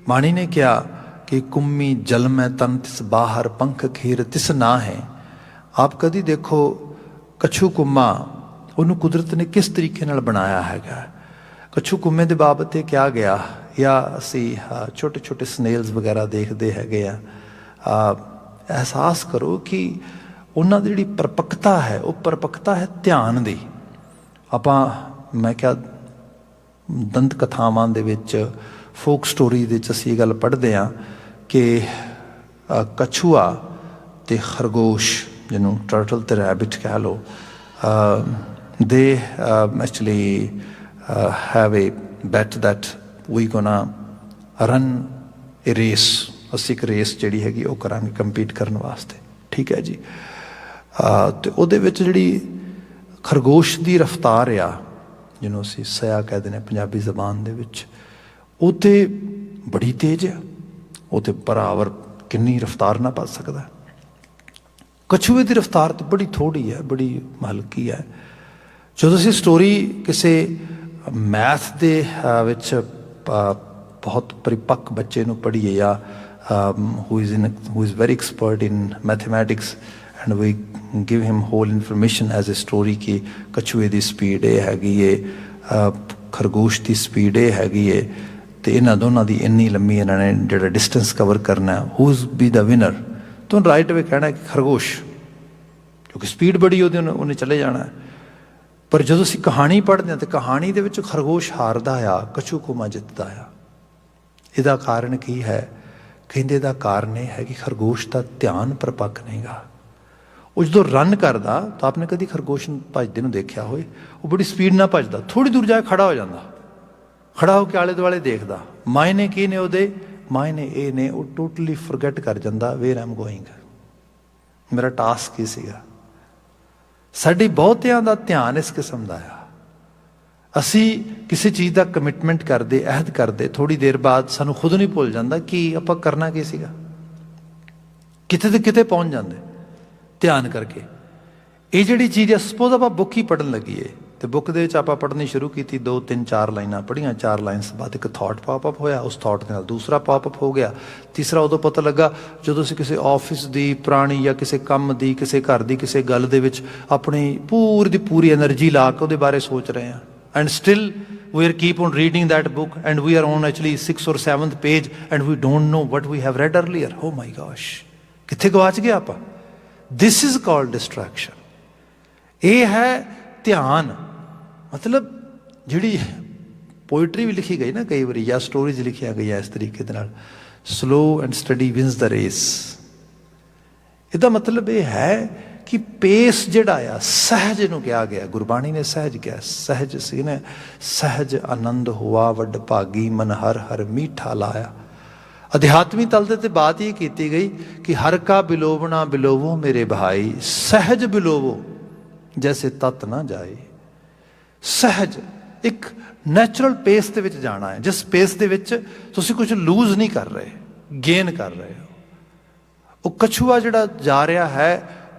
ਬਾਣੀ ਨੇ ਕਿਹਾ ਕਿ ਕੁੰਮੀ ਜਲ ਮੈਂ ਤਨ ਤਿਸ ਬਾਹਰ ਪੰਖ ਖੀਰ ਤਿਸ ਨਾ ਹੈ। ਆਪ ਕਦੀ ਦੇਖੋ ਕੱਛੂ ਕੁੰਮਾ, ਉਹਨੂੰ ਕੁਦਰਤ ਨੇ ਕਿਸ ਤਰੀਕੇ ਨਾਲ ਬਣਾਇਆ ਹੈਗਾ। ਕੱਛੂ ਕੁੰਮੇ ਦੇ ਬਾਬਤ ਇਹ ਕਿਹਾ ਗਿਆ, ਜਾਂ ਅਸੀਂ ਛੋਟੇ ਛੋਟੇ ਸਨੇਲਸ ਵਗੈਰਾ ਦੇਖਦੇ ਹੈਗੇ ਆ, ਅਹਿਸਾਸ ਕਰੋ ਕਿ ਉਹਨਾਂ ਦੀ ਜਿਹੜੀ ਪਰਪੱਕਤਾ ਹੈ, ਉਹ ਪਰਪੱਕਤਾ ਹੈ ਧਿਆਨ ਦੀ। ਮੈਂ ਕਿਹਾ ਦੰਤ ਕਥਾਵਾਂ ਦੇ ਵਿੱਚ, ਫੋਕ ਸਟੋਰੀ ਦੇ ਵਿੱਚ ਅਸੀਂ ਇਹ ਗੱਲ ਪੜ੍ਹਦੇ ਹਾਂ ਕਿ ਕਛੂਆ ਅਤੇ ਖਰਗੋਸ਼, ਜਿਹਨੂੰ ਟਰਟਲ ਅਤੇ ਰੈਬਿਟ ਕਹਿ ਲਓ, they actually have a bet that we gonna run a race. ਅਸੀਂ ਇੱਕ ਰੇਸ ਜਿਹੜੀ ਹੈਗੀ ਉਹ ਕਰਾਂਗੇ ਕੰਪੀਟ ਕਰਨ ਵਾਸਤੇ, ਠੀਕ ਹੈ ਜੀ। ਅਤੇ ਉਹਦੇ ਵਿੱਚ ਜਿਹੜੀ ਖਰਗੋਸ਼ ਦੀ ਰਫਤਾਰ ਆ, ਜਿਹਨੂੰ ਅਸੀਂ ਸਿਆ ਕਹਿ ਦਿੰਦੇ ਹਾਂ ਪੰਜਾਬੀ ਜ਼ਬਾਨ ਦੇ ਵਿੱਚ, ਉਹ ਤਾਂ ਬੜੀ ਤੇਜ਼ ਆ। ਉਹ ਤਾਂ ਬਰਾਬਰ ਕਿੰਨੀ ਰਫਤਾਰ ਨਾਲ ਭੱਜ ਸਕਦਾ। ਕਛੂਏ ਦੀ ਰਫਤਾਰ ਤਾਂ ਬੜੀ ਥੋੜ੍ਹੀ ਹੈ, ਬੜੀ ਹਲਕੀ ਹੈ। ਜਦੋਂ ਅਸੀਂ ਸਟੋਰੀ ਕਿਸੇ ਮੈਥ ਦੇ ਵਿੱਚ ਬਹੁਤ ਪਰਿਪੱਕ ਬੱਚੇ ਨੂੰ ਪੜ੍ਹੀਏ, ਜਾਂ who is very expert in mathematics, and we give him whole information as a story ਕਿ ਕਛੂਏ ਦੀ ਸਪੀਡ ਇਹ ਹੈਗੀ ਏ, ਖਰਗੋਸ਼ ਦੀ ਸਪੀਡ ਇਹ ਹੈਗੀ ਏ, ਅਤੇ ਇਹਨਾਂ ਦੋਨਾਂ ਦੀ ਇੰਨੀ ਲੰਮੀ ਇਹਨਾਂ ਨੇ ਜਿਹੜਾ ਡਿਸਟੈਂਸ ਕਵਰ ਕਰਨਾ, who's be the winner, ਤੁਹਾਨੂੰ ਰਾਈਟ ਵੇ ਕਹਿਣਾ ਕਿ ਖਰਗੋਸ਼, ਕਿਉਂਕਿ ਸਪੀਡ ਬੜੀ ਉਹਨੇ ਚਲੇ ਜਾਣਾ। ਪਰ ਜਦੋਂ ਅਸੀਂ ਕਹਾਣੀ ਪੜ੍ਹਦੇ ਹਾਂ ਤਾਂ ਕਹਾਣੀ ਦੇ ਵਿੱਚ ਖਰਗੋਸ਼ ਹਾਰਦਾ ਆ, ਕੱਛੂ ਕੁੰਮਾ ਜਿੱਤਦਾ ਆ। ਇਹਦਾ ਕਾਰਨ ਕੀ ਹੈ? ਕਹਿੰਦੇ ਦਾ ਕਾਰਨ ਇਹ ਹੈ ਕਿ ਖਰਗੋਸ਼ ਦਾ ਧਿਆਨ ਪਰਪੱਕ ਨਹੀਂ ਗਾ। ਉਹ ਜਦੋਂ ਰਨ ਕਰਦਾ ਤਾਂ ਆਪਨੇ ਕਦੀ ਖਰਗੋਸ਼ ਨੂੰ ਭੱਜਦੇ ਨੂੰ ਦੇਖਿਆ ਹੋਏ, ਉਹ ਬੜੀ ਸਪੀਡ ਨਾਲ ਭੱਜਦਾ, ਥੋੜ੍ਹੀ ਦੂਰ ਜਾ ਕੇ ਖੜਾ ਹੋ ਜਾਂਦਾ, ਖੜਾ ਹੋ ਕੇ ਆਲੇ ਦੁਆਲੇ ਦੇਖਦਾ। ਮਾਇਨੇ ਕੀ ਨੇ ਉਹਦੇ? ਮਾਇਨੇ ਇਹ ਨੇ, ਉਹ ਟੋਟਲੀ ਫੋਰਗੈਟ ਕਰ ਜਾਂਦਾ ਵੇਅਰ ਆਈ ਐਮ ਗੋਇੰਗ, ਮੇਰਾ ਟਾਸਕ ਕੀ ਸੀਗਾ। ਸਾਡੀ ਬਹੁਤਿਆਂ ਦਾ ਧਿਆਨ ਇਸ ਕਿਸਮ ਦਾ ਆ, ਅਸੀਂ ਕਿਸੇ ਚੀਜ਼ ਦਾ ਕਮਿਟਮੈਂਟ ਕਰਦੇ, ਅਹਿਦ ਕਰਦੇ, ਥੋੜ੍ਹੀ ਦੇਰ ਬਾਅਦ ਸਾਨੂੰ ਖੁਦ ਨਹੀਂ ਭੁੱਲ ਜਾਂਦਾ ਕਿ ਆਪਾਂ ਕਰਨਾ ਕੀ ਸੀਗਾ, ਕਿਤੇ ਤੇ ਕਿਤੇ ਪਹੁੰਚ ਜਾਂਦੇ ਧਿਆਨ ਕਰਕੇ। ਇਹ ਜਿਹੜੀ ਚੀਜ਼ ਹੈ, ਸਪੋਜ਼ ਆਪਾਂ ਬੁੱਕ ਹੀ ਪੜ੍ਹਨ ਲੱਗੀਏ ਤੇ ਬੁੱਕ ਦੇ ਵਿੱਚ ਆਪਾਂ ਪੜ੍ਹਨੀ ਸ਼ੁਰੂ ਕੀਤੀ, 2 3 4 ਲਾਈਨਾਂ ਪੜ੍ਹੀਆਂ, 4 ਲਾਈਨਸ ਬਾਅਦ ਇੱਕ ਥਾਟ ਪਾਪ ਅਪ ਹੋਇਆ, ਉਸ ਥਾਟ ਦੇ ਨਾਲ ਦੂਸਰਾ ਪਾਪ ਅਪ ਹੋ ਗਿਆ, ਤੀਸਰਾ ਉਦੋਂ ਪਤਾ ਲੱਗਾ ਜਦੋਂ ਅਸੀਂ ਕਿਸੇ ਆਫਿਸ ਦੀ ਪੁਰਾਣੀ ਜਾਂ ਕਿਸੇ ਕੰਮ ਦੀ, ਕਿਸੇ ਘਰ ਦੀ ਕਿਸੇ ਗੱਲ ਦੇ ਵਿੱਚ ਆਪਣੀ ਪੂਰੀ ਦੀ ਪੂਰੀ ਐਨਰਜੀ ਲਾ ਕੇ ਉਹਦੇ ਬਾਰੇ ਸੋਚ ਰਹੇ ਹਾਂ, and still we are keep on reading that book and we are on actually 6th or 7th page and we don't know what we have read earlier. Oh my gosh, ਕਿੱਥੇ ਗਵਾਚ ਗਏ ਆਪਾਂ। This is called distraction. ਇਹ ਹੈ ਧਿਆਨ। ਮਤਲਬ ਜਿਹੜੀ ਪੋਇਟਰੀ ਵੀ ਲਿਖੀ ਗਈ ਨਾ ਕਈ ਵਾਰੀ, ਜਾਂ ਸਟੋਰੀਜ਼ ਲਿਖੀਆਂ ਗਈਆਂ ਇਸ ਤਰੀਕੇ ਦੇ ਨਾਲ, slow and study wins the race. ਇਹਦਾ ਮਤਲਬ ਇਹ ਹੈ ਕਿ ਪੇਸ ਜਿਹੜਾ ਆ, ਸਹਿਜ ਨੂੰ ਕਿਹਾ ਗਿਆ, ਗੁਰਬਾਣੀ ਨੇ ਸਹਿਜ ਕਿਹਾ, ਸਹਿਜ ਸੀ ਨੇ, ਸਹਿਜ ਆਨੰਦ ਹੋਆ ਵੱਡ ਭਾਗੀ, ਮਨ ਹਰ ਹਰ ਮੀਠਾ ਲਾਇਆ। ਅਧਿਆਤਮੀ ਤਲ ਦੇ ਤੇ ਬਾਤ ਇਹ ਕੀਤੀ ਗਈ ਕਿ ਹਰ ਕਾ ਬਿਲੋਵਣਾ ਬਿਲੋਵੋ ਮੇਰੇ ਭਾਈ, ਸਹਿਜ ਬਿਲੋਵੋ ਜੈਸੇ ਤਤ ਨਾ ਜਾਏ। ਸਹਿਜ ਇੱਕ ਨੈਚੁਰਲ ਪੇਸ ਦੇ ਵਿੱਚ ਜਾਣਾ ਹੈ, ਜਿਸ ਪੇਸ ਦੇ ਵਿੱਚ ਤੁਸੀਂ ਕੁਝ ਲੂਜ਼ ਨਹੀਂ ਕਰ ਰਹੇ, ਗੇਨ ਕਰ ਰਹੇ ਹੋ। ਉਹ ਕਛੂਆ ਜਿਹੜਾ ਜਾ ਰਿਹਾ ਹੈ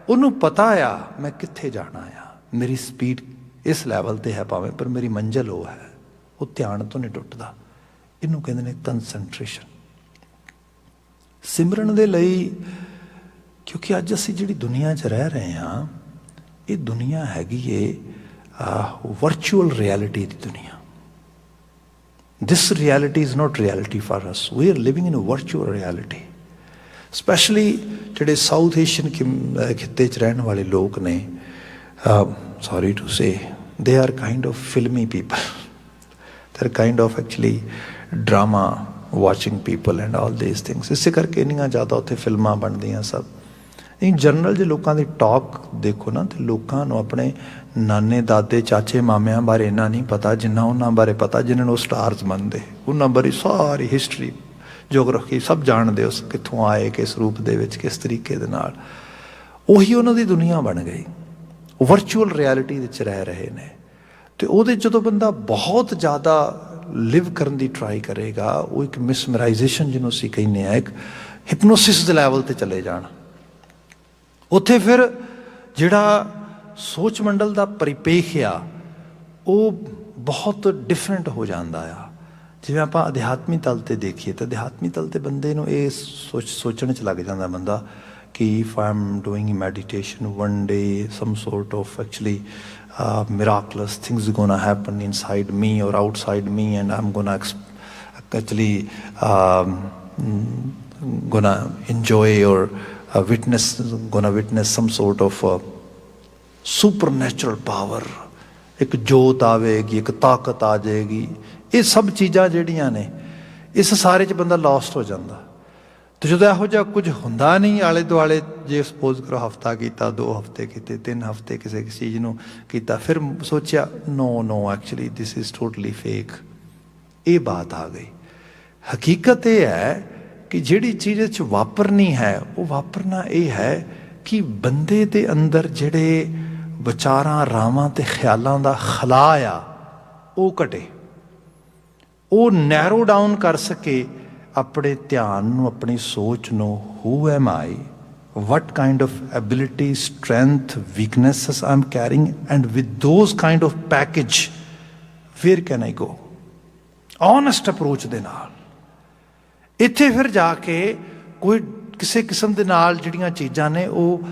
ਉਹਨੂੰ ਪਤਾ ਆ ਮੈਂ ਕਿੱਥੇ ਜਾਣਾ ਆ, ਮੇਰੀ ਸਪੀਡ ਇਸ ਲੈਵਲ ਤੇ ਹੈ ਭਾਵੇਂ, ਪਰ ਮੇਰੀ ਮੰਜ਼ਿਲ ਉਹ ਹੈ। ਉਹ ਧਿਆਨ ਤੋਂ ਨਹੀਂ ਟੁੱਟਦਾ। ਇਹਨੂੰ ਕਹਿੰਦੇ ਨੇ ਕੰਸੈਂਟਰੇਸ਼ਨ। ਸਿਮਰਨ ਦੇ ਲਈ, ਕਿਉਂਕਿ ਅੱਜ ਅਸੀਂ ਜਿਹੜੀ ਦੁਨੀਆ 'ਚ ਰਹਿ ਰਹੇ ਹਾਂ, ਇਹ ਦੁਨੀਆ ਹੈਗੀ ਏ ਵਰਚੁਅਲ ਰਿਐਲਿਟੀ ਦੀ ਦੁਨੀਆ। This reality is not reality for us, we are living in a virtual reality. Specially South Asian ਏਸ਼ੀਅਨ ਖਿੱਤੇ 'ਚ ਰਹਿਣ ਵਾਲੇ ਲੋਕ ਨੇ, sorry to say, they are kind of filmy people, they are kind of actually drama watching people and all these things. ਇਸੇ ਕਰਕੇ ਇੰਨੀਆਂ ਜ਼ਿਆਦਾ ਉੱਥੇ ਫਿਲਮਾਂ ਬਣਦੀਆਂ ਸਭ। ਇਨ ਜਨਰਲ ਜੇ ਲੋਕਾਂ ਦੀ ਟਾਕ ਦੇਖੋ ਨਾ, ਤੇ ਲੋਕਾਂ ਨੂੰ ਆਪਣੇ ਨਾਨੇ ਦਾਦੇ ਚਾਚੇ ਮਾਮਿਆਂ ਬਾਰੇ ਇੰਨਾ ਨਹੀਂ ਪਤਾ ਜਿੰਨਾ ਉਹਨਾਂ ਬਾਰੇ ਪਤਾ ਜਿਨ੍ਹਾਂ ਨੂੰ ਉਹ ਸਟਾਰਸ ਮੰਨਦੇ। ਉਹਨਾਂ ਬਾਰੇ ਸਾਰੀ ਹਿਸਟਰੀ, ਜੋਗਰਾਫੀ ਸਭ ਜਾਣਦੇ, ਉਸ ਕਿੱਥੋਂ ਆਏ, ਕਿਸ ਰੂਪ ਦੇ ਵਿੱਚ, ਕਿਸ ਤਰੀਕੇ ਦੇ ਨਾਲ। ਉਹੀ ਉਹਨਾਂ ਦੀ ਦੁਨੀਆ ਬਣ ਗਈ, ਵਰਚੁਅਲ ਰਿਐਲਿਟੀ ਵਿੱਚ ਰਹਿ ਰਹੇ ਨੇ। ਅਤੇ ਉਹਦੇ ਜਦੋਂ ਬੰਦਾ ਬਹੁਤ ਜ਼ਿਆਦਾ ਲਿਵ ਕਰਨ ਦੀ ਟਰਾਈ ਕਰੇਗਾ, ਉਹ ਇੱਕ ਮਿਸਮਰਾਈਜੇਸ਼ਨ ਜਿਹਨੂੰ ਅਸੀਂ ਕਹਿੰਦੇ ਹਾਂ, ਇੱਕ ਹਿਪਨੋਸਿਸ ਦੇ ਲੈਵਲ 'ਤੇ ਚਲੇ ਜਾਣ। ਉੱਥੇ ਫਿਰ ਜਿਹੜਾ ਸੋਚ ਮੰਡਲ ਦਾ ਪਰਿਪੇਖ ਆ, ਉਹ ਬਹੁਤ ਡਿਫਰੈਂਟ ਹੋ ਜਾਂਦਾ ਆ। ਜਿਵੇਂ ਆਪਾਂ ਅਧਿਆਤਮੀ ਤਲ 'ਤੇ ਦੇਖੀਏ ਤਾਂ ਅਧਿਆਤਮੀ ਤਲ 'ਤੇ ਬੰਦੇ ਨੂੰ ਇਹ ਸੋਚਣ 'ਚ ਲੱਗ ਜਾਂਦਾ ਬੰਦਾ ਕਿ if I am doing meditation one day sum sort of actually miraculous things gonna happen inside me or outside me, and I'm gonna actually gonna enjoy or witness some sort of supernatural power। ਇੱਕ ਜੋਤ ਆਵੇਗੀ, ਇੱਕ ਤਾਕਤ ਆ ਜਾਏਗੀ। ਇਹ ਸਭ ਚੀਜ਼ਾਂ ਜਿਹੜੀਆਂ ਨੇ, ਇਸ ਸਾਰੇ 'ਚ ਬੰਦਾ ਲੋਸਟ ਹੋ ਜਾਂਦਾ। ਅਤੇ ਜਦੋਂ ਇਹੋ ਜਿਹਾ ਕੁਝ ਹੁੰਦਾ ਨਹੀਂ ਆਲੇ ਦੁਆਲੇ, ਜੇ ਸਪੋਜ਼ ਕਰੋ ਹਫ਼ਤਾ ਕੀਤਾ, 2 ਹਫ਼ਤੇ ਕੀਤੇ, 3 ਹਫ਼ਤੇ ਕਿਸੇ ਚੀਜ਼ ਨੂੰ ਕੀਤਾ, ਫਿਰ ਸੋਚਿਆ no actually this is totally fake. ਇਹ ਬਾਤ ਆ ਗਈ। ਹਕੀਕਤ ਇਹ ਹੈ ਕਿ ਜਿਹੜੀ ਚੀਜ਼ 'ਚ ਵਾਪਰਨੀ ਹੈ, ਉਹ ਵਾਪਰਨਾ ਇਹ ਹੈ ਕਿ ਬੰਦੇ ਦੇ ਅੰਦਰ ਜਿਹੜੇ ਵਿਚਾਰਾਂ, ਰਾਵਾਂ ਅਤੇ ਖਿਆਲਾਂ ਦਾ ਖਲਾ ਆ, ਉਹ ਘਟੇ, ਉਹ ਨੈਰੋ ਡਾਊਨ ਕਰ ਸਕੇ ਆਪਣੇ ਧਿਆਨ ਨੂੰ, ਆਪਣੀ ਸੋਚ ਨੂੰ। Who am I, what kind of ability, strength, weaknesses I'm carrying, and with those kind of package, where can I go? Honest approach ਦੇ ਨਾਲ। ਇੱਥੇ ਫਿਰ ਜਾ ਕੇ ਕੋਈ ਕਿਸੇ ਕਿਸਮ ਦੇ ਨਾਲ ਜਿਹੜੀਆਂ ਚੀਜ਼ਾਂ ਨੇ ਉਹ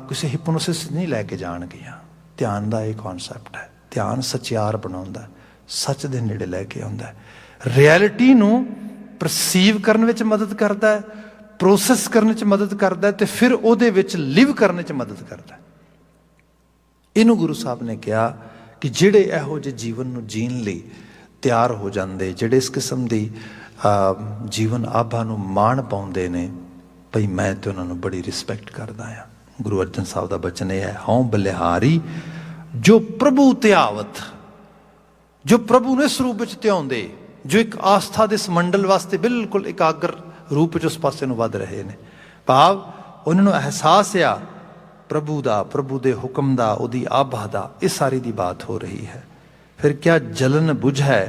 ਕਿਸੇ ਹਿਪਨੋਸਿਸ ਨਹੀਂ ਲੈ ਕੇ ਜਾਣਗੀਆਂ। ਧਿਆਨ ਦਾ ਇਹ ਕੌਨਸੈਪਟ ਹੈ। ਧਿਆਨ ਸੱਚਿਆਰ ਬਣਾਉਂਦਾ, ਸੱਚ ਦੇ ਨੇੜੇ ਲੈ ਕੇ ਆਉਂਦਾ, ਰਿਐਲਿਟੀ ਨੂੰ ਪਰਸੀਵ ਕਰਨ ਵਿੱਚ ਮਦਦ ਕਰਦਾ ਹੈ, ਪ੍ਰੋਸੈਸ ਕਰਨ 'ਚ ਮਦਦ ਕਰਦਾ, ਅਤੇ ਫਿਰ ਉਹਦੇ ਵਿੱਚ ਲਿਵ ਕਰਨ 'ਚ ਮਦਦ ਕਰਦਾ। ਇਹਨੂੰ ਗੁਰੂ ਸਾਹਿਬ ਨੇ ਕਿਹਾ ਕਿ ਜਿਹੜੇ ਇਹੋ ਜਿਹੇ ਜੀਵਨ ਨੂੰ ਜੀਣ ਲਈ ਤਿਆਰ ਹੋ ਜਾਂਦੇ, ਜਿਹੜੇ ਇਸ ਕਿਸਮ ਦੀ ਜੀਵਨ ਆਭਾ ਨੂੰ ਮਾਣ ਪਾਉਂਦੇ ਨੇ, ਭਈ ਮੈਂ ਤਾਂ ਉਹਨਾਂ ਨੂੰ ਬੜੀ ਰਿਸਪੈਕਟ ਕਰਦਾ ਹਾਂ। गुरु अर्जन साहब का बचन यह है, हौं बलिहारी जो प्रभु त्यावत, जो प्रभु ने इस रूप में त्याउंदे, जो एक आस्था दे इस मंडल वास्ते बिल्कुल एकाग्र रूप में उस पासे नूं वध रहे ने। भाव उन्होंने एहसास आ प्रभु का, प्रभु के हुक्म का, उहदी आभा का, इस सारी की बात हो रही है। फिर क्या जलन बुझ है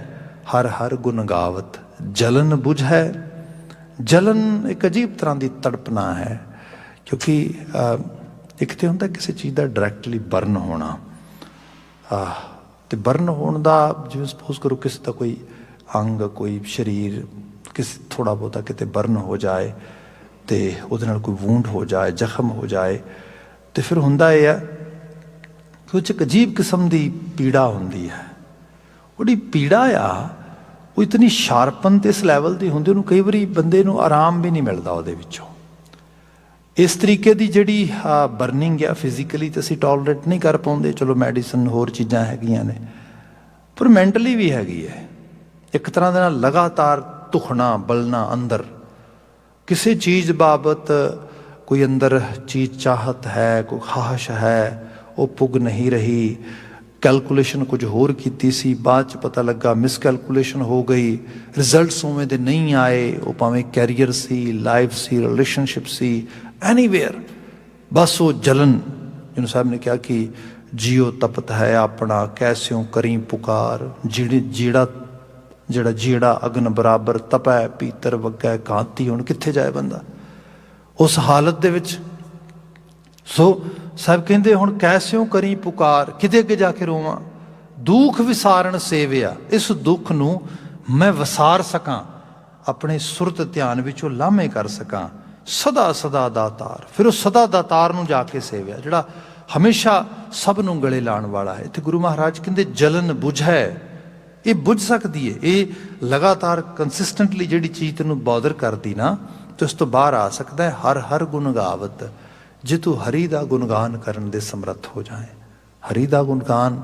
हर हर गुण गावत, जलन बुझ है। जलन एक अजीब तरह की तड़पना है, क्योंकि एक तो होंदा किसी चीज़ का डायरैक्टली बर्न होना, तो बर्न होने का जिवें सपोज करो किसी का कोई अंग, कोई शरीर किसी थोड़ा बहुता किते बर्न हो जाए, तो उहदे नाल कोई वूंड हो जाए, जख्म हो जाए, तो फिर हुंदा यह है कि एक अजीब किस्म की पीड़ा होंदी है। वो पीड़ा आ वो इतनी शार्पन तो इस लैवल की होंदी, उन्होंने कई बारी बंदे नूं आराम भी नहीं मिलता उहदे विचों। इस तरीके की जिहड़ी बर्निंग आ फिजिकली तो असीं टॉलरेट नहीं कर पाउंदे, चलो मैडिसन होर चीज़ां हैगियां ने, पर मैंटली भी हैगी है। एक तरह दे नाल लगातार धुखना बलना अंदर, किसी चीज़ बाबत कोई अंदर चीज़ चाहत है, कोई ख्वाहिश है, वो पुग नहीं रही। कैलकुलेशन कुछ होर कीती सी, बाद च पता लगा मिसकैलकुलेशन हो गई, रिजल्ट्स उवें दे नहीं आए। वो भावें कैरीयर सी, लाइफ सी, रिलेशनशिप सी, एनीवेयर, बस वो जलन। जिन्होंने साहब ने कहा कि जियो तपत है अपना, कैस्यों करी पुकार, जीड़ा ਜਿਹੜਾ ਜੀੜਾ अग्न बराबर तपै पीतर वगै कांति। हुण कित्थे जाए बंदा उस हालत दे विच। सो साहब कहंदे हुण कैस्यों करी पुकार, किते अगे जाके रोवां, दुख विसारण सेविया, इस दुख नूं मैं वसार सकां, अपने सुरत ध्यान विचों लामे कर सकां, सदा सदा दातार। फिर उस सदा दातार नूं जाके सेविया, जिहड़ा हमेशा सब नूं गले लाण वाला है। इत्थे गुरु महाराज कहंदे जलन बुझै, ये बुझ सकती है, ये लगातार कंसिस्टेंटली जिहड़ी चीज़ तेनू बॉदर करती ना, तो इस तो बाहर आ सकता है। हर हर गुण गावत, जे तू हरि का गुणगान करन दे समर्थ हो जाए। हरि का गुणगान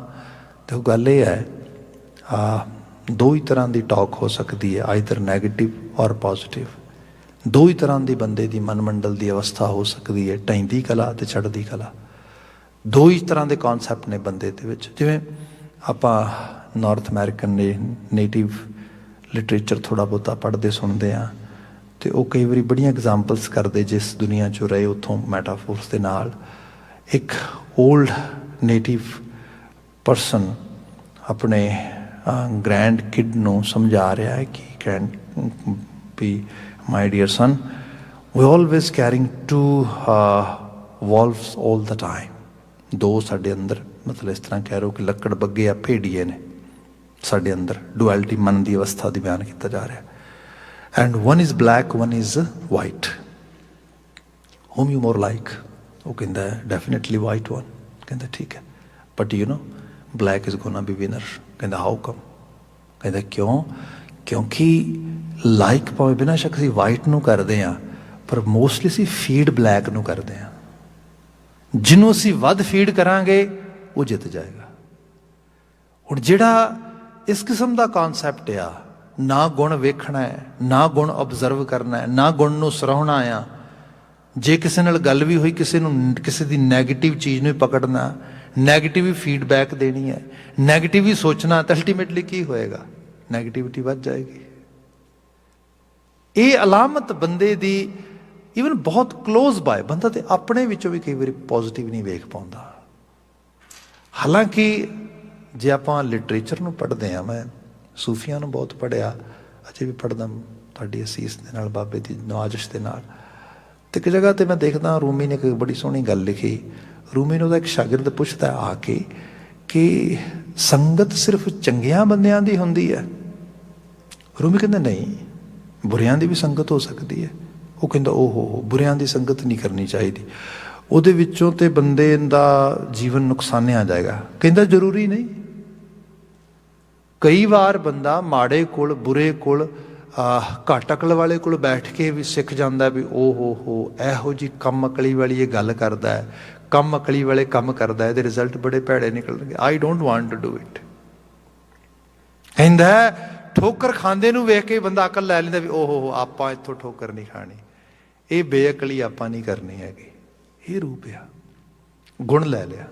तो गल ये है, दो ही तरह की टॉक हो सकती है, आइदर नैगेटिव और पॉजिटिव। दो ही तरह की बंदे की मन मंडल की अवस्था हो सकती है, ढैंदी कला तो चढ़दी कला। दो ही तरह के कॉन्सैप्ट ने बंदे दे विच। जिवें आपां नॉर्थ अमेरिकन ने नेटिव लिटरेचर थोड़ा बहुता पढ़ते सुनते हैं, तो वो कई बार बड़िया एग्जाम्पल्स करते जिस दुनिया चो रहे उतों मैटाफोर्स के नाल। एक ओल्ड नेटिव परसन अपने ग्रैंड किड नूं समझा रहा है कि ग्रैंड भी my dear son, we always carrying two wolves all the time. दो साडे अंदर, मतलब इस तरह कह रहे हो कि लक्कड़ बग्गे आ भेड़िए ने साडे अंदर, डुअलिटी मन की अवस्था की बयान किया जा रहा है। And one is black, one is white, home you more like. वो कहता है डेफिनेटली वाइट वन। कहता ठीक है, but you know black is gonna be winner. कहता हाउ कम? कहता क्यों? क्योंकि लाइक भावें बिना शक असीं वाइट नूं करदे हां, पर मोस्टली असीं फीड ब्लैक नूं करदे हां। जिन्हों असीं वध फीड करांगे वो जित जाएगा। हुण जिहड़ा इस किस्म का कॉन्सैप्ट आ, ना गुण वेखना है, ना गुण ऑबजर्व करना है, ना गुण नूं सराहना आ। जे किसी नाल गल भी हुई, किसी नूं किसी दी नैगेटिव चीज़ नूं पकड़ना, नैगेटिव ही फीडबैक देनी है, नैगेटिव ही सोचना, तो अल्टीमेटली की होएगा? नैगेटिविटी बढ़ जाएगी। ये अलामत बंदे दी ईवन बहुत क्लोज बाय बंदा तो अपने विचों भी कई बार पॉजिटिव नहीं वेख पाउंदा। हालांकि जे आपां लिटरेचर नूं पढ़दे हैं, मैं सूफियां नूं बहुत पढ़िया, अजे भी पढ़दा तुहाडी असीस दे नाल, बाबे दी नवाजिश दे नाल। ते एक जगह ते मैं देखदा रूमी ने एक बड़ी सोहनी गल लिखी। रूमी नूं एक शागिर्द पुछदा आके कि संगत सिर्फ चंगियां बंदियां दी हुंदी है? रूमी कहंदा नहीं, बुरियां दी भी संगत हो सकती है। वो कहंदा ओहो बुरियां दी संगत नहीं करनी चाहिए, ਉਹਦੇ ਵਿੱਚੋਂ ਤੇ ਬੰਦੇ ਦਾ ਜੀਵਨ ਨੁਕਸਾਨਿਆ ਜਾਏਗਾ। ਕਹਿੰਦਾ ਜ਼ਰੂਰੀ ਨਹੀਂ। ਕਈ ਵਾਰ ਬੰਦਾ ਮਾੜੇ ਕੋਲ, ਬੁਰੇ ਕੋਲ, ਘੱਟ ਅਕਲ ਵਾਲੇ ਕੋਲ ਬੈਠ ਕੇ ਵੀ ਸਿੱਖ ਜਾਂਦਾ ਵੀ ਓਹੋ ਇਹੋ ਜੀ ਕੰਮ ਅਕਲੀ ਵਾਲੀ ਇਹ ਗੱਲ ਕਰਦਾ ਹੈ, ਕੰਮ ਅਕਲੀ ਵਾਲੇ ਕੰਮ ਕਰਦਾ, ਇਹਦੇ ਰਿਜ਼ਲਟ ਬੜੇ ਭੈੜੇ ਨਿਕਲਣਗੇ। I don't want to do it. ਕਹਿੰਦਾ ਠੋਕਰ ਖਾਂਦੇ ਨੂੰ ਵੇਖ ਕੇ ਬੰਦਾ ਅਕਲ ਲੈ ਲੈਂਦਾ ਵੀ ਓਹੋ ਆਪਾਂ ਇੱਥੋਂ ਠੋਕਰ ਨਹੀਂ ਖਾਣੀ। ਇਹ ਬੇਅਕਲੀ ਆਪਾਂ ਨਹੀਂ ਕਰਨੀ ਹੈਗੀ। ਇਹ ਰੂਪ ਆ। ਗੁਣ ਲੈ ਲਿਆ।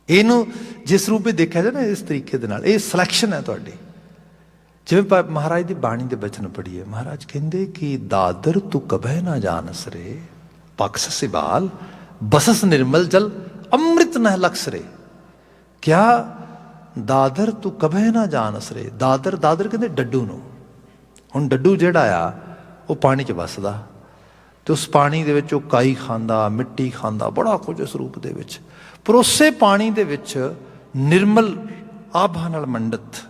ਇਹਨੂੰ ਜਿਸ ਰੂਪ ਵਿੱਚ ਦੇਖਿਆ ਜਾਏ ਨਾ, ਇਸ ਤਰੀਕੇ ਦੇ ਨਾਲ ਇਹ ਸਿਲੈਕਸ਼ਨ ਹੈ ਤੁਹਾਡੀ। ਜਿਵੇਂ ਮਹਾਰਾਜ ਦੀ ਬਾਣੀ ਦੇ ਬਚਨ ਪੜ੍ਹੀਏ, ਮਹਾਰਾਜ ਕਹਿੰਦੇ ਕਿ ਦਾਦਰ ਤੂੰ ਕਭੈ ਨਾ ਜਾਣਸ ਰੇ, ਪਕਸ ਸਿਬਾਲ ਬਸਸ ਨਿਰਮਲ ਜਲ ਅੰਮ੍ਰਿਤ ਨਹਿ ਲਕਸ ਰੇ। ਕਿਆ ਦਾਦਰ ਤੂੰ ਕਭੈ ਨਾ ਜਾਣਸ ਰੇ। ਦਾਦਰ, ਦਾਦਰ ਕਹਿੰਦੇ ਡੱਡੂ ਨੂੰ। ਹੁਣ ਡੱਡੂ ਜਿਹੜਾ ਆ ਉਹ ਪਾਣੀ 'ਚ ਵੱਸਦਾ, ਤੇ ਉਸ ਪਾਣੀ ਦੇ ਵਿੱਚ ਉਹ ਕਾਈ ਖਾਂਦਾ, ਮਿੱਟੀ ਖਾਂਦਾ, ਬੜਾ ਕੁਝ ਉਸ ਰੂਪ ਦੇ ਵਿੱਚ। ਪਰ ਉਸੇ ਪਾਣੀ ਦੇ ਵਿੱਚ ਨਿਰਮਲ ਆਭਾ ਨਾਲ ਮੰਡਿਤ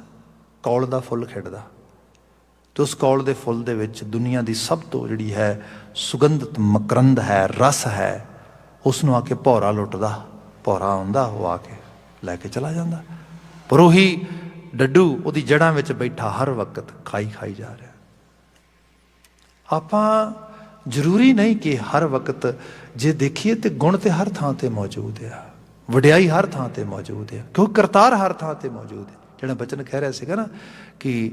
ਕੌਲ ਦਾ ਫੁੱਲ ਖਿੜਦਾ, ਤੇ ਉਸ ਕੌਲ ਦੇ ਫੁੱਲ ਦੇ ਵਿੱਚ ਦੁਨੀਆ ਦੀ ਸਭ ਤੋਂ ਜਿਹੜੀ ਹੈ ਸੁਗੰਧਿਤ ਮਕਰੰਦ ਹੈ, ਰਸ ਹੈ, ਉਸ ਨੂੰ ਆ ਕੇ ਭੌਰਾ ਲੁੱਟਦਾ। ਭੌਰਾ ਆਉਂਦਾ, ਉਹ ਆ ਕੇ ਲੈ ਕੇ ਚਲਾ ਜਾਂਦਾ। ਪਰ ਉਹੀ ਡੱਡੂ ਉਹਦੀ ਜੜ੍ਹਾਂ ਵਿੱਚ ਬੈਠਾ ਹਰ ਵਕਤ ਖਾਈ ਜਾ ਰਿਹਾ। ਆਪਾਂ ਜ਼ਰੂਰੀ ਨਹੀਂ ਕਿ ਹਰ ਵਕਤ ਜੇ ਦੇਖੀਏ ਤੇ ਗੁਣ ਤੇ ਹਰ ਥਾਂ ਤੇ ਮੌਜੂਦ ਆ, ਵਡਿਆਈ ਹਰ ਥਾਂ ਤੇ ਮੌਜੂਦ ਆ, ਕਿਉਂਕਿ ਕਰਤਾਰ ਹਰ ਥਾਂ ਤੇ ਮੌਜੂਦ ਹੈ। ਜਿਹੜਾ ਬਚਨ ਕਹਿ ਰਿਹਾ ਸੀਗਾ ਨਾ ਕਿ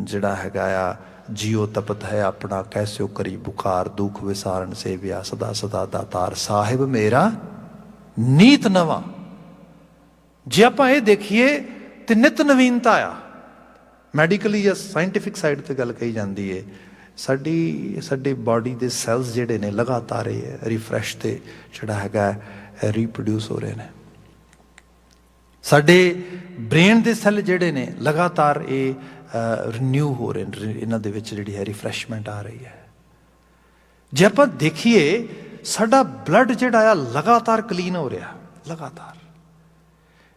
ਜਿਹੜਾ ਹੈਗਾ ਆ ਜੀਓ ਤਪਤ ਹੈ ਆਪਣਾ ਕੈਸਿਓ ਕਰੀ ਬੁਖਾਰ, ਦੁੱਖ ਵਿਸਾਰਨ ਸੇਵਿਆ ਸਦਾ ਸਦਾ ਦਾਤਾਰ ਸਾਹਿਬ ਮੇਰਾ ਨੀਤ ਨਵਾਂ। ਜੇ ਆਪਾਂ ਇਹ ਦੇਖੀਏ ਤੇ ਨਿਤ ਨਵੀਨਤਾ ਆ। ਮੈਡੀਕਲੀ ਜਾਂ ਸਾਇੰਟੀਫਿਕ ਸਾਈਡ ਤੇ ਗੱਲ ਕਹੀ ਜਾਂਦੀ ਹੈ, ਸਾਡੀ ਬਾਡੀ ਦੇ ਸੈਲਸ ਜਿਹੜੇ ਨੇ ਲਗਾਤਾਰ ਇਹ ਰਿਫਰੈਸ਼ ਤੇ ਜਿਹੜਾ ਹੈਗਾ ਰੀਪਰੋਡਿਊਸ ਹੋ ਰਹੇ ਨੇ। ਸਾਡੇ ਬ੍ਰੇਨ ਦੇ ਸੈੱਲ ਜਿਹੜੇ ਨੇ ਲਗਾਤਾਰ ਇਹ ਰੀਨਿਊ ਹੋ ਰਹੇ ਨੇ, ਇਹਨਾਂ ਦੇ ਵਿੱਚ ਜਿਹੜੀ ਹੈ ਰਿਫਰੈਸ਼ਮੈਂਟ ਆ ਰਹੀ ਹੈ। ਜੇ ਆਪਾਂ ਦੇਖੀਏ ਸਾਡਾ ਬਲੱਡ ਜਿਹੜਾ ਆ ਲਗਾਤਾਰ ਕਲੀਨ ਹੋ ਰਿਹਾ, ਲਗਾਤਾਰ।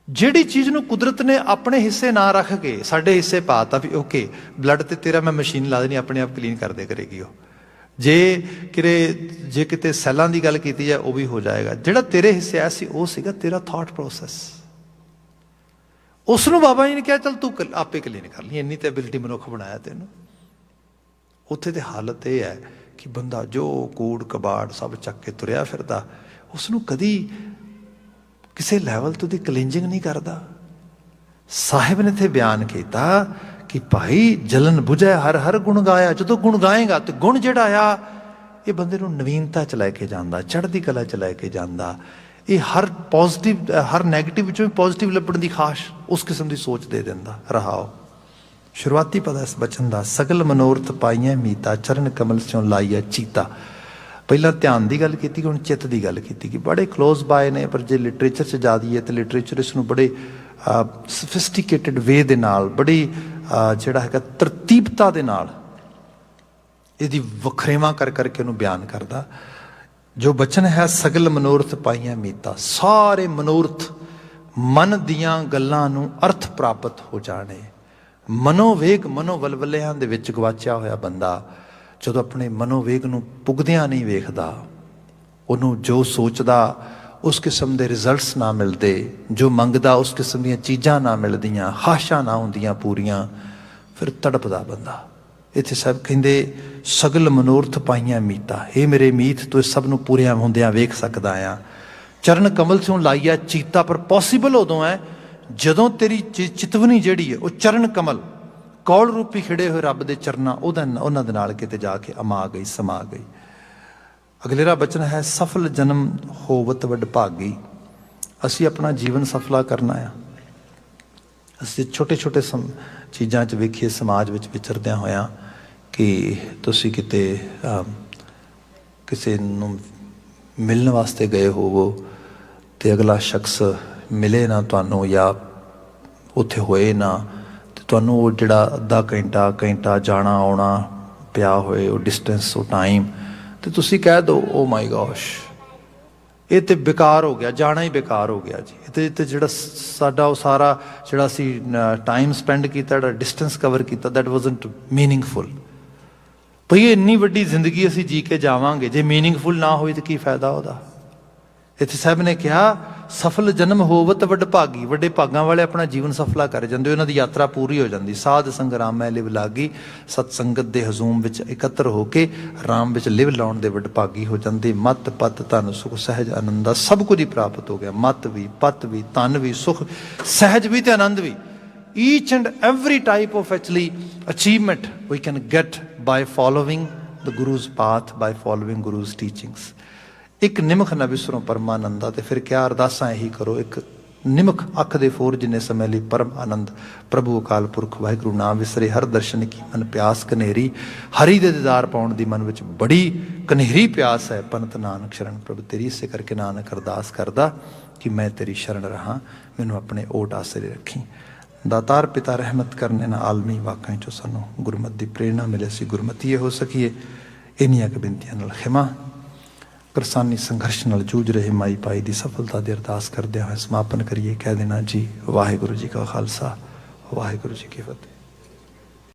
ਜਿਹੜੀ ਚੀਜ਼ ਨੂੰ ਕੁਦਰਤ ਨੇ ਆਪਣੇ ਹਿੱਸੇ ਨਾ ਰੱਖ ਕੇ ਸਾਡੇ ਹਿੱਸੇ ਪਾਤਾ ਵੀ ਓਕੇ ਬਲੱਡ ਤੇ ਤੇਰਾ ਮੈਂ ਮਸ਼ੀਨ ਲਾ ਦੇਣੀ, ਆਪਣੇ ਆਪ ਕਲੀਨ ਕਰਦੇ ਕਰੇਗੀ ਉਹ। ਜੇ ਕਿਤੇ ਸੈੱਲਾਂ ਦੀ ਗੱਲ ਕੀਤੀ ਜਾਏ ਉਹ ਵੀ ਹੋ ਜਾਏਗਾ। ਜਿਹੜਾ ਤੇਰੇ ਹਿੱਸੇ ਆਇਆ ਸੀ ਉਹ ਸੀਗਾ ਤੇਰਾ ਥਾਟ ਪ੍ਰੋਸੈਸ। ਉਸ ਨੂੰ ਬਾਬਾ ਜੀ ਨੇ ਕਿਹਾ ਚੱਲ ਤੂੰ ਆਪੇ ਕਲੀਨ ਕਰ ਲਈ, ਇੰਨੀ ਤੇ ਐਬਿਲਿਟੀ ਮਨੁੱਖ ਬਣਾਇਆ ਤੈਨੂੰ। ਉੱਥੇ ਤੇ ਹਾਲਤ ਇਹ ਹੈ ਕਿ ਬੰਦਾ ਜੋ ਕੂੜ ਕਬਾੜ ਸਭ ਚੱਕ ਕੇ ਤੁਰਿਆ ਫਿਰਦਾ, ਉਸ ਨੂੰ ਕਦੀ ਕਿਸੇ ਲੈਵਲ ਤੋਂ ਦੀ ਕਲੀਨਜਿੰਗ ਨਹੀਂ ਕਰਦਾ। ਸਾਹਿਬ ਨੇ ਇੱਥੇ ਬਿਆਨ ਕੀਤਾ ਕਿ ਭਾਈ ਜਲਨ ਬੁਝੈ ਹਰ ਹਰ ਗੁਣ ਗਾਇਆ। ਜਦੋਂ ਗੁਣ ਗਾਏਗਾ ਤੇ ਗੁਣ ਜਿਹੜਾ ਆ ਇਹ ਬੰਦੇ ਨੂੰ ਨਵੀਨਤਾ 'ਚ ਲੈ ਕੇ ਜਾਂਦਾ, ਚੜ੍ਹਦੀ ਕਲਾ 'ਚ ਲੈ ਕੇ ਜਾਂਦਾ। ਇਹ ਹਰ ਪੋਜ਼ਿਟਿਵ, ਹਰ ਨੈਗੇਟਿਵ ਵਿੱਚੋਂ ਵੀ ਪੋਜ਼ਿਟਿਵ ਲੱਭਣ ਦੀ ਖਾਸ਼ ਉਸ ਕਿਸਮ ਦੀ ਸੋਚ ਦੇ ਦਿੰਦਾ। ਰਹਾਓ ਸ਼ੁਰੂਆਤੀ ਪਦ ਇਸ ਬਚਨ ਦਾ, ਸਗਲ ਮਨੋਰਥ ਪਾਈਆਂ ਮੀਤਾ ਚਰਨ ਕਮਲ ਸਿਉ ਲਾਈਆ ਚੀਤਾ। ਪਹਿਲਾਂ ਧਿਆਨ ਦੀ ਗੱਲ ਕੀਤੀ, ਹੁਣ ਚਿੱਤ ਦੀ ਗੱਲ ਕੀਤੀ ਕਿ ਬੜੇ ਕਲੋਜ਼ ਬਾਏ ਨੇ। ਪਰ ਜੇ ਲਿਟਰੇਚਰ 'ਚ ਜਾ ਦਈਏ ਤਾਂ ਲਿਟਰੇਚਰ ਇਸ ਨੂੰ ਬੜੇ ਸਫਿਸਟੀਕੇਟਡ ਵੇ ਦੇ ਨਾਲ, ਬੜੀ ਜਿਹੜਾ ਹੈਗਾ ਤਰਤੀਬਤਾ ਦੇ ਨਾਲ ਇਹਦੀ ਵਖਰੇਵਾਂ ਕਰਕੇ ਉਹਨੂੰ ਬਿਆਨ ਕਰਦਾ। ਜੋ ਬਚਨ ਹੈ ਸਗਲ ਮਨੋਰਥ ਪਾਈਆਂ ਮੀਤਾ, ਸਾਰੇ ਮਨੋਰਥ ਮਨ ਦੀਆਂ ਗੱਲਾਂ ਨੂੰ ਅਰਥ ਪ੍ਰਾਪਤ ਹੋ ਜਾਣੇ। ਮਨੋਵੇਗ, ਮਨੋਵਲਵਲਿਆਂ ਦੇ ਵਿੱਚ ਗਵਾਚਿਆ ਹੋਇਆ ਬੰਦਾ ਜਦੋਂ ਆਪਣੇ ਮਨੋਵੇਗ ਨੂੰ ਪੁੱਗਦਿਆਂ ਨਹੀਂ ਵੇਖਦਾ, ਉਹਨੂੰ ਜੋ ਸੋਚਦਾ ਉਸ ਕਿਸਮ ਦੇ ਰਿਜ਼ਲਟਸ ਨਾ ਮਿਲਦੇ, ਜੋ ਮੰਗਦਾ ਉਸ ਕਿਸਮ ਦੀਆਂ ਚੀਜ਼ਾਂ ਨਾ ਮਿਲਦੀਆਂ, ਖਾਸ਼ਾਂ ਨਾ ਹੁੰਦੀਆਂ ਪੂਰੀਆਂ, ਫਿਰ ਤੜਪਦਾ ਬੰਦਾ। ਇੱਥੇ ਸਭ ਕਹਿੰਦੇ ਸਗਲ ਮਨੋਰਥ ਪਾਈਆਂ ਮੀਤਾ, ਇਹ ਮੇਰੇ ਮੀਤ ਤੂੰ ਸਭ ਨੂੰ ਪੂਰਿਆਂ ਹੁੰਦਿਆਂ ਵੇਖ ਸਕਦਾ ਆ। ਚਰਨ ਕਮਲ ਸਿਉ ਲਾਈਆ ਚੀਤਾ, ਪਰ ਪੋਸੀਬਲ ਉਦੋਂ ਹੈ ਜਦੋਂ ਤੇਰੀ ਚਿਤਵਨੀ ਜਿਹੜੀ ਹੈ ਉਹ ਚਰਨ ਕਮਲ ਕੌਲ ਰੂਪੀ ਖਿੜੇ ਹੋਏ ਰੱਬ ਦੇ ਚਰਨਾਂ ਉਹਨਾਂ ਦੇ ਨਾਲ ਕਿਤੇ ਜਾ ਕੇ ਅਮਾ ਗਈ, ਸਮਾ ਗਈ। ਅਗਲੇਰਾ ਬਚਨ ਹੈ ਸਫਲ ਜਨਮ ਹੋਵਤ ਵਡ ਭਾਗੀ। ਅਸੀਂ ਆਪਣਾ ਜੀਵਨ ਸਫਲਾ ਕਰਨਾ ਆ। ਅਸੀਂ ਛੋਟੇ ਛੋਟੇ ਚੀਜ਼ਾਂ 'ਚ ਵੇਖੀਏ ਸਮਾਜ ਵਿੱਚ ਵਿਚਰਦਿਆਂ ਹੋਇਆਂ ਕਿ ਤੁਸੀਂ ਕਿਤੇ ਕਿਸੇ ਨੂੰ ਮਿਲਣ ਵਾਸਤੇ ਗਏ ਹੋਵੋ ਅਤੇ ਅਗਲਾ ਸ਼ਖਸ ਮਿਲੇ ਨਾ ਤੁਹਾਨੂੰ, ਜਾਂ ਉੱਥੇ ਹੋਏ ਨਾ, ਅਤੇ ਤੁਹਾਨੂੰ ਉਹ ਜਿਹੜਾ ਅੱਧਾ ਘੰਟਾ ਜਾਣਾ ਆਉਣਾ ਪਿਆ ਹੋਏ, ਉਹ ਡਿਸਟੈਂਸ, ਉਹ ਟਾਈਮ, ਅਤੇ ਤੁਸੀਂ ਕਹਿ ਦਿਓ ਓ ਮਾਈ ਗੋਸ਼ ਇਹ ਤਾਂ ਬੇਕਾਰ ਹੋ ਗਿਆ, ਜਾਣਾ ਹੀ ਬੇਕਾਰ ਹੋ ਗਿਆ ਜੀ। ਇਹ ਤਾਂ ਜਿਹੜਾ ਸਾਡਾ ਉਹ ਸਾਰਾ ਜਿਹੜਾ ਅਸੀਂ ਟਾਈਮ ਸਪੈਂਡ ਕੀਤਾ, ਜਿਹੜਾ ਡਿਸਟੈਂਸ ਕਵਰ ਕੀਤਾ, ਦੈਟ ਵਾਜ਼ਨਟ ਮੀਨਿੰਗਫੁਲ। ਭਈ ਇੰਨੀ ਵੱਡੀ ਜ਼ਿੰਦਗੀ ਅਸੀਂ ਜੀ ਕੇ ਜਾਵਾਂਗੇ, ਜੇ ਮੀਨਿੰਗਫੁਲ ਨਾ ਹੋਈ ਤਾਂ ਕੀ ਫਾਇਦਾ ਉਹਦਾ। ਇੱਥੇ ਸਾਹਿਬ ਨੇ ਕਿਹਾ ਸਫਲ ਜਨਮ ਹੋਵਤ ਵੱਡ ਭਾਗੀ, ਵੱਡੇ ਭਾਗਾਂ ਵਾਲੇ ਆਪਣਾ ਜੀਵਨ ਸਫਲਾ ਕਰ ਜਾਂਦੇ, ਉਹਨਾਂ ਦੀ ਯਾਤਰਾ ਪੂਰੀ ਹੋ ਜਾਂਦੀ। ਸਾਧ ਸੰਗਰਾਮ ਮੈਂ ਲਿਵ ਲਾਗੀ, ਸਤ ਸੰਗਤ ਦੇ ਹਜ਼ੂਮ ਵਿੱਚ ਇਕੱਤਰ ਹੋ ਕੇ ਰਾਮ ਵਿੱਚ ਲਿਵ ਲਾਉਣ ਦੇ ਵੱਡ ਭਾਗੀ ਹੋ ਜਾਂਦੇ। ਮਤ ਪਤ ਧਨ ਸੁਖ ਸਹਿਜ ਆਨੰਦਾ, ਸਭ ਕੁਝ ਹੀ ਪ੍ਰਾਪਤ ਹੋ ਗਿਆ। ਮਤ ਵੀ, ਪਤ ਵੀ, ਧਨ ਵੀ, ਸੁਖ, ਸਹਿਜ ਵੀ ਤੇ ਆਨੰਦ ਵੀ। Each and every type of actually achievement we can get by following the Guru's path, by following Guru's teachings. ਇੱਕ ਨਿਮਖ ਨਾ ਵਿਸਰੋ ਪਰਮਾਨੰਦਾ। ਤੇ ਫਿਰ ਕਿਆ ਅਰਦਾਸਾਂ ਇਹੀ ਕਰੋ, ਇੱਕ ਨਿਮਖ ਅੱਖ ਦੇ ਫੋਰ ਜਿੰਨੇ ਸਮੇਂ ਲਈ ਪਰਮ ਆਨੰਦ। ਪ੍ਰਭੂ ਅਕਾਲ ਪੁਰਖ ਵਾਹਿਗੁਰੂ ਨਾਮ ਵਿਸਰੇ ਹਰ ਦਰਸ਼ਨ ਕੀ ਮਨ ਪਿਆਸ ਕਨੇਰੀ। ਹਰੀ ਦੇ ਦੀਦਾਰ ਪਾਉਣ ਦੀ ਮਨ ਵਿੱਚ ਬੜੀ ਕਨੇਰੀ ਪਿਆਸ ਹੈ। ਪੰਨਤ ਨਾਨਕ ਸ਼ਰਨ ਪ੍ਰਭੂ ਤੇਰੀ। ਇਸੇ ਕਰਕੇ ਨਾਨਕ ਅਰਦਾਸ ਕਰਦਾ ਕਿ ਮੈਂ ਤੇਰੀ ਸ਼ਰਨ ਰਹਾਂ, ਮੈਨੂੰ ਆਪਣੇ ਓਟ ਆਸਰੇ ਰੱਖੀ। ਦਾਤਾਰ ਪਿਤਾ ਰਹਿਮਤ ਕਰਨੇ ਨਾ ਆਲਮੀ ਵਾਕਾਂ 'ਚੋਂ ਸਾਨੂੰ ਗੁਰਮਤਿ ਦੀ ਪ੍ਰੇਰਣਾ ਮਿਲੇ, ਅਸੀਂ ਗੁਰਮਤੀਏ ਹੋ ਸਕੀਏ। ਇੰਨੀਆਂ ਕੁ ਬੇਨਤੀਆਂ ਨਾਲ ਖਿਮਾ। ਕਿਰਸਾਨੀ ਸੰਘਰਸ਼ ਨਾਲ ਜੂਝ ਰਹੇ ਮਾਈ ਭਾਈ ਦੀ ਸਫਲਤਾ ਦੀ ਅਰਦਾਸ ਕਰਦਿਆਂ ਹੋਏ ਸਮਾਪਨ ਕਰੀਏ। ਕਹਿ ਦੇਣਾ ਜੀ ਵਾਹਿਗੁਰੂ ਜੀ ਕਾ ਖਾਲਸਾ, ਵਾਹਿਗੁਰੂ ਜੀ ਕੀ ਫਤਿਹ।